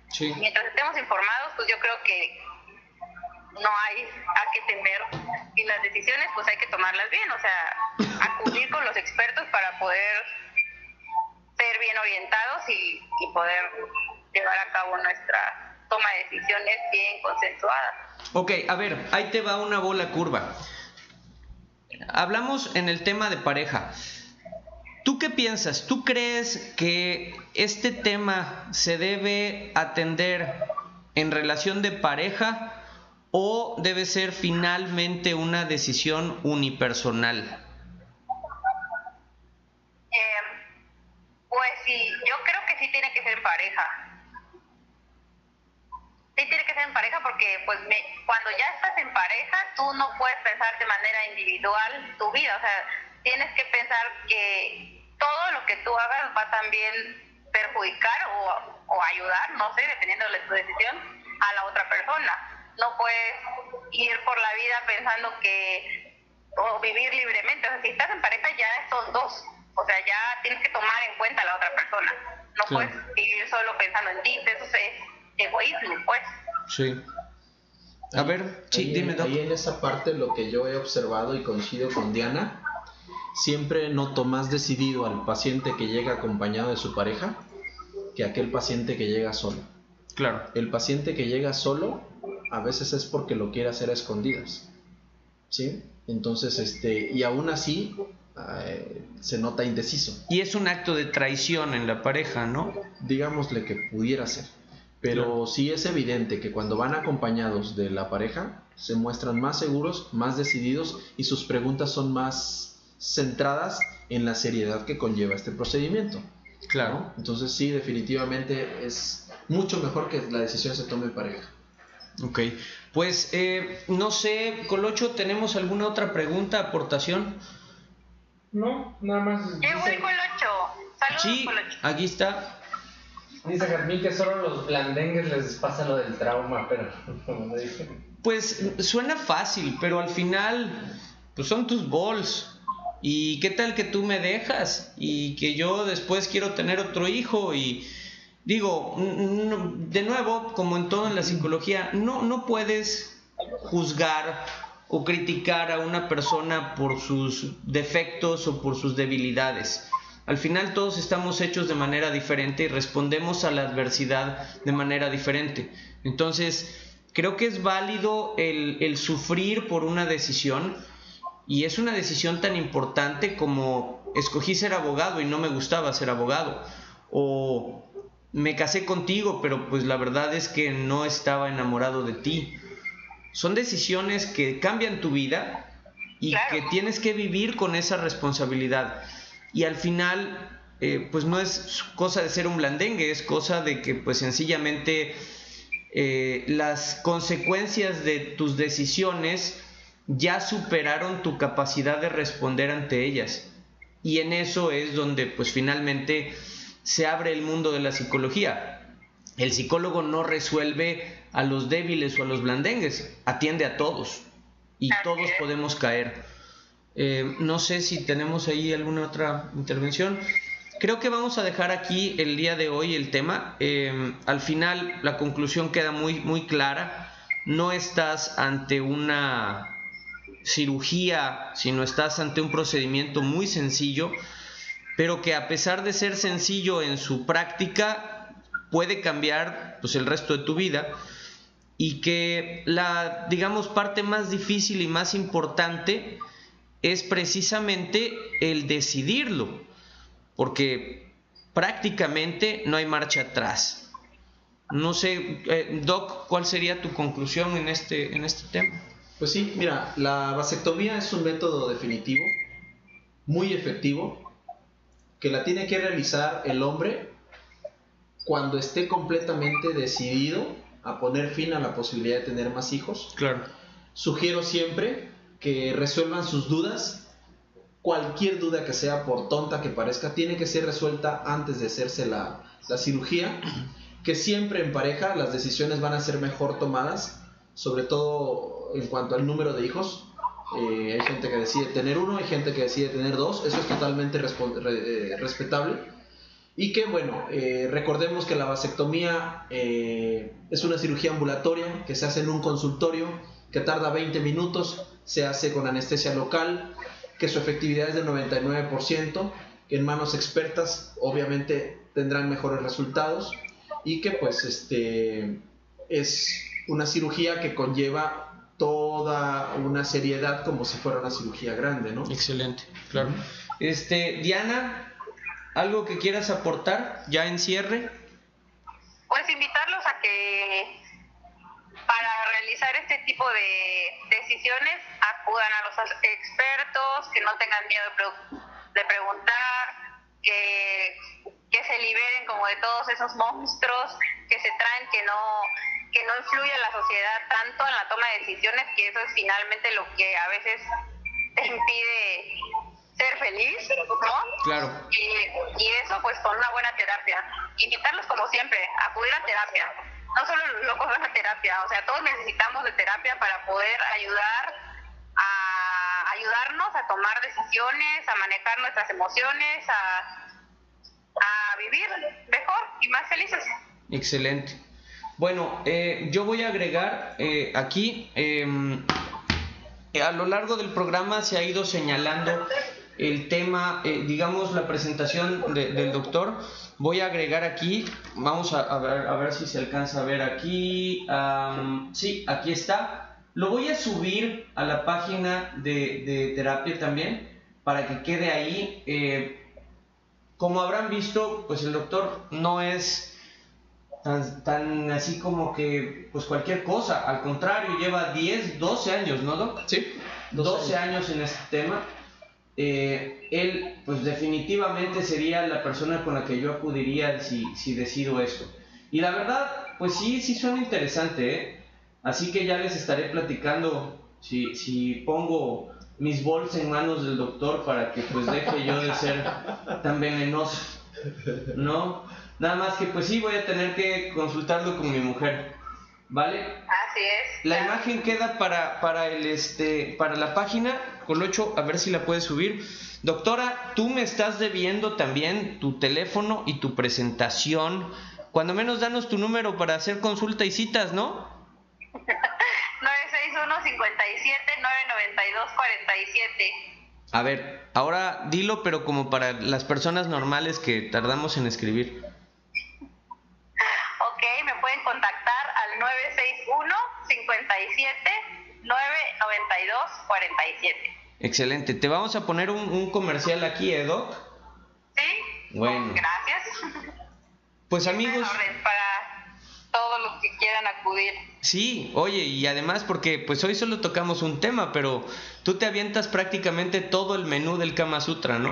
Sí. Mientras estemos informados, pues yo creo que no hay a qué temer, y las decisiones pues hay que tomarlas bien, o sea, acudir con los expertos para poder ser bien orientados y poder llevar a cabo nuestra toma de decisiones bien consensuadas. Ok, a ver, ahí te va una bola curva. Hablamos en el tema de pareja. ¿Tú qué piensas? ¿Tú crees que este tema se debe atender en relación de pareja o debe ser finalmente una decisión unipersonal? Pues sí, yo creo que sí tiene que ser en pareja. Sí tiene que ser en pareja porque pues cuando ya estás en pareja, tú no puedes pensar de manera individual tu vida. O sea, tienes que pensar que todo lo que tú hagas va a también perjudicar o ayudar, no sé, dependiendo de tu decisión, a la otra persona. No puedes ir por la vida pensando o vivir libremente. O sea, si estás en pareja ya son dos. O sea, ya tienes que tomar en cuenta a la otra persona. No claro, puedes vivir solo pensando en ti. Eso es egoísmo, pues. Sí. A ver, sí, dime. Ahí en esa parte lo que yo he observado y coincido con Diana, siempre noto más decidido al paciente que llega acompañado de su pareja que aquel paciente que llega solo. Claro. El paciente que llega solo a veces es porque lo quiere hacer a escondidas, ¿sí? Entonces, y aún así se nota indeciso. Y es un acto de traición en la pareja, ¿no? Digámosle que pudiera ser, pero claro, sí es evidente que cuando van acompañados de la pareja se muestran más seguros, más decididos y sus preguntas son más centradas en la seriedad que conlleva este procedimiento. Claro. ¿No? Entonces sí, definitivamente es mucho mejor que la decisión se tome en pareja. Ok, pues no sé, Colocho, ¿tenemos alguna otra pregunta, aportación? No, nada más. Llegó el Colocho. Saludos, sí, Colocho. Aquí está. Dice Germín que solo a los blandengues les pasa lo del trauma, pero como dije. Pues suena fácil, pero al final pues son tus bols. ¿Y qué tal que tú me dejas? Y que yo después quiero tener otro hijo y... Digo, de nuevo, como en todo en la psicología, no puedes juzgar o criticar a una persona por sus defectos o por sus debilidades. Al final todos estamos hechos de manera diferente y respondemos a la adversidad de manera diferente. Entonces, creo que es válido el sufrir por una decisión, y es una decisión tan importante como escogí ser abogado y no me gustaba ser abogado, o me casé contigo pero pues la verdad es que no estaba enamorado de ti. Son decisiones que cambian tu vida y que tienes que vivir con esa responsabilidad, y al final pues no es cosa de ser un blandengue, es cosa de que pues sencillamente las consecuencias de tus decisiones ya superaron tu capacidad de responder ante ellas, y en eso es donde pues finalmente se abre el mundo de la psicología. El psicólogo no resuelve a los débiles o a los blandengues, atiende a todos y todos podemos caer. No sé si tenemos ahí alguna otra intervención. Creo que vamos a dejar aquí el día de hoy el tema. Al final la conclusión queda muy clara. No estás ante una cirugía, sino estás ante un procedimiento muy sencillo, pero que a pesar de ser sencillo en su práctica puede cambiar pues el resto de tu vida, y que la, digamos, parte más difícil y más importante es precisamente el decidirlo, porque prácticamente no hay marcha atrás. No sé, Doc, ¿cuál sería tu conclusión en este tema? Pues sí, mira, la vasectomía es un método definitivo, muy efectivo, que la tiene que realizar el hombre cuando esté completamente decidido a poner fin a la posibilidad de tener más hijos. Claro. Sugiero siempre que resuelvan sus dudas. Cualquier duda que sea, por tonta que parezca, tiene que ser resuelta antes de hacerse la cirugía. Que siempre en pareja las decisiones van a ser mejor tomadas, sobre todo en cuanto al número de hijos. Hay gente que decide tener uno, hay gente que decide tener dos, eso es totalmente respetable. Y que bueno, recordemos que la vasectomía es una cirugía ambulatoria que se hace en un consultorio, que tarda 20 minutos, se hace con anestesia local, que su efectividad es del 99%, que en manos expertas obviamente tendrán mejores resultados, y que pues es una cirugía que conlleva toda una seriedad como si fuera una cirugía grande, ¿no? Excelente, claro. Diana, ¿algo que quieras aportar ya en cierre? Pues invitarlos a que para realizar este tipo de decisiones acudan a los expertos, que no tengan miedo de preguntar, que se liberen como de todos esos monstruos que se traen, que no influye en la sociedad tanto en la toma de decisiones, que eso es finalmente lo que a veces te impide ser feliz, ¿no? Claro. Y eso pues con una buena terapia. Invitarlos como siempre, a acudir a terapia. No solo los locos van a terapia, o sea, todos necesitamos de terapia para poder ayudarnos a tomar decisiones, a manejar nuestras emociones, a vivir mejor y más felices. Excelente. Bueno, yo voy a agregar aquí, a lo largo del programa se ha ido señalando el tema, digamos, la presentación del doctor. Voy a agregar aquí, vamos a ver si se alcanza a ver aquí. Sí, aquí está. Lo voy a subir a la página de terapia también, para que quede ahí. Como habrán visto, pues el doctor no es tan así como que pues cualquier cosa, al contrario, lleva 12 años, ¿no, Doc? Sí, 12 años en este tema. Él pues definitivamente sería la persona con la que yo acudiría si decido esto. Y la verdad, pues sí suena interesante, ¿eh? Así que ya les estaré platicando si pongo mis bols en manos del doctor, para que pues deje yo de ser tan venenoso, ¿no? Nada más que pues sí voy a tener que consultarlo con mi mujer, ¿vale? Así es. La imagen queda para la página, Colocho, a ver si la puedes subir. Doctora, tú me estás debiendo también tu teléfono y tu presentación. Cuando menos danos tu número para hacer consulta y citas, ¿no? 961-57-992-47. A ver, ahora dilo, pero como para las personas normales que tardamos en escribir. Ok, me pueden contactar al 961-57-992-47. Excelente. Te vamos a poner un comercial aquí, Doc. Sí. Bueno. Gracias. Pues amigos, para todos los que quieran acudir. sí, oye, y además porque pues hoy solo tocamos un tema, pero tú te avientas prácticamente todo el menú del Kama Sutra, ¿no?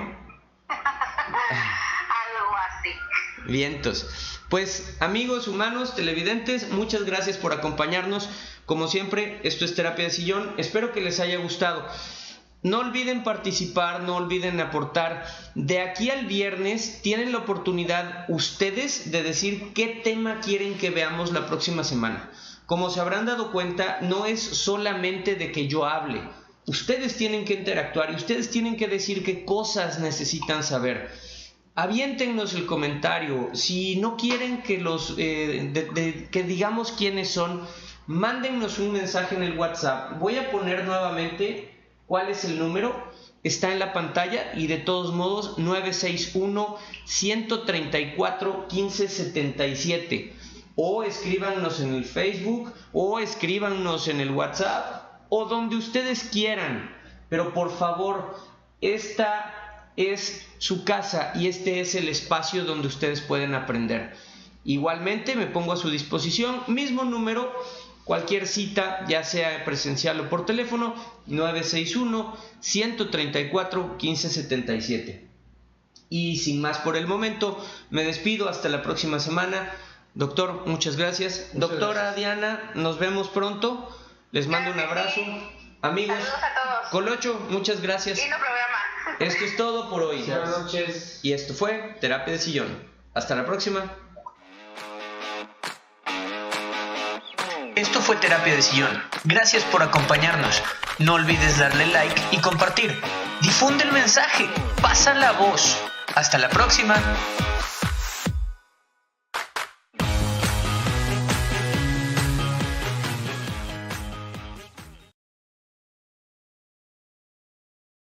Algo así. Vientos. Pues amigos humanos, televidentes, muchas gracias por acompañarnos. Como siempre, esto es Terapia de Sillón. Espero que les haya gustado. No olviden participar, no olviden aportar. De aquí al viernes tienen la oportunidad ustedes de decir qué tema quieren que veamos la próxima semana. Como se habrán dado cuenta, no es solamente de que yo hable. Ustedes tienen que interactuar y ustedes tienen que decir qué cosas necesitan saber. Aviéntenos el comentario. Si no quieren que que digamos quiénes son, mándennos un mensaje en el WhatsApp. Voy a poner nuevamente cuál es el número. Está en la pantalla y de todos modos 961-134-1577. O escríbanos en el Facebook, o escríbanos en el WhatsApp, o donde ustedes quieran. Pero por favor, esta es su casa y este es el espacio donde ustedes pueden aprender. Igualmente me pongo a su disposición, mismo número, cualquier cita, ya sea presencial o por teléfono, 961-134-1577. Y sin más por el momento, me despido hasta la próxima semana. Doctor, muchas gracias. Doctora Diana, nos vemos pronto. Les mando un abrazo. Amigos, saludos a todos. Colocho, muchas gracias. Lindo programa. Esto es todo por hoy. Buenas noches. Y esto fue Terapia de Sillón. Hasta la próxima. Esto fue Terapia de Sillón. Gracias por acompañarnos. No olvides darle like y compartir. Difunde el mensaje. Pasa la voz. Hasta la próxima.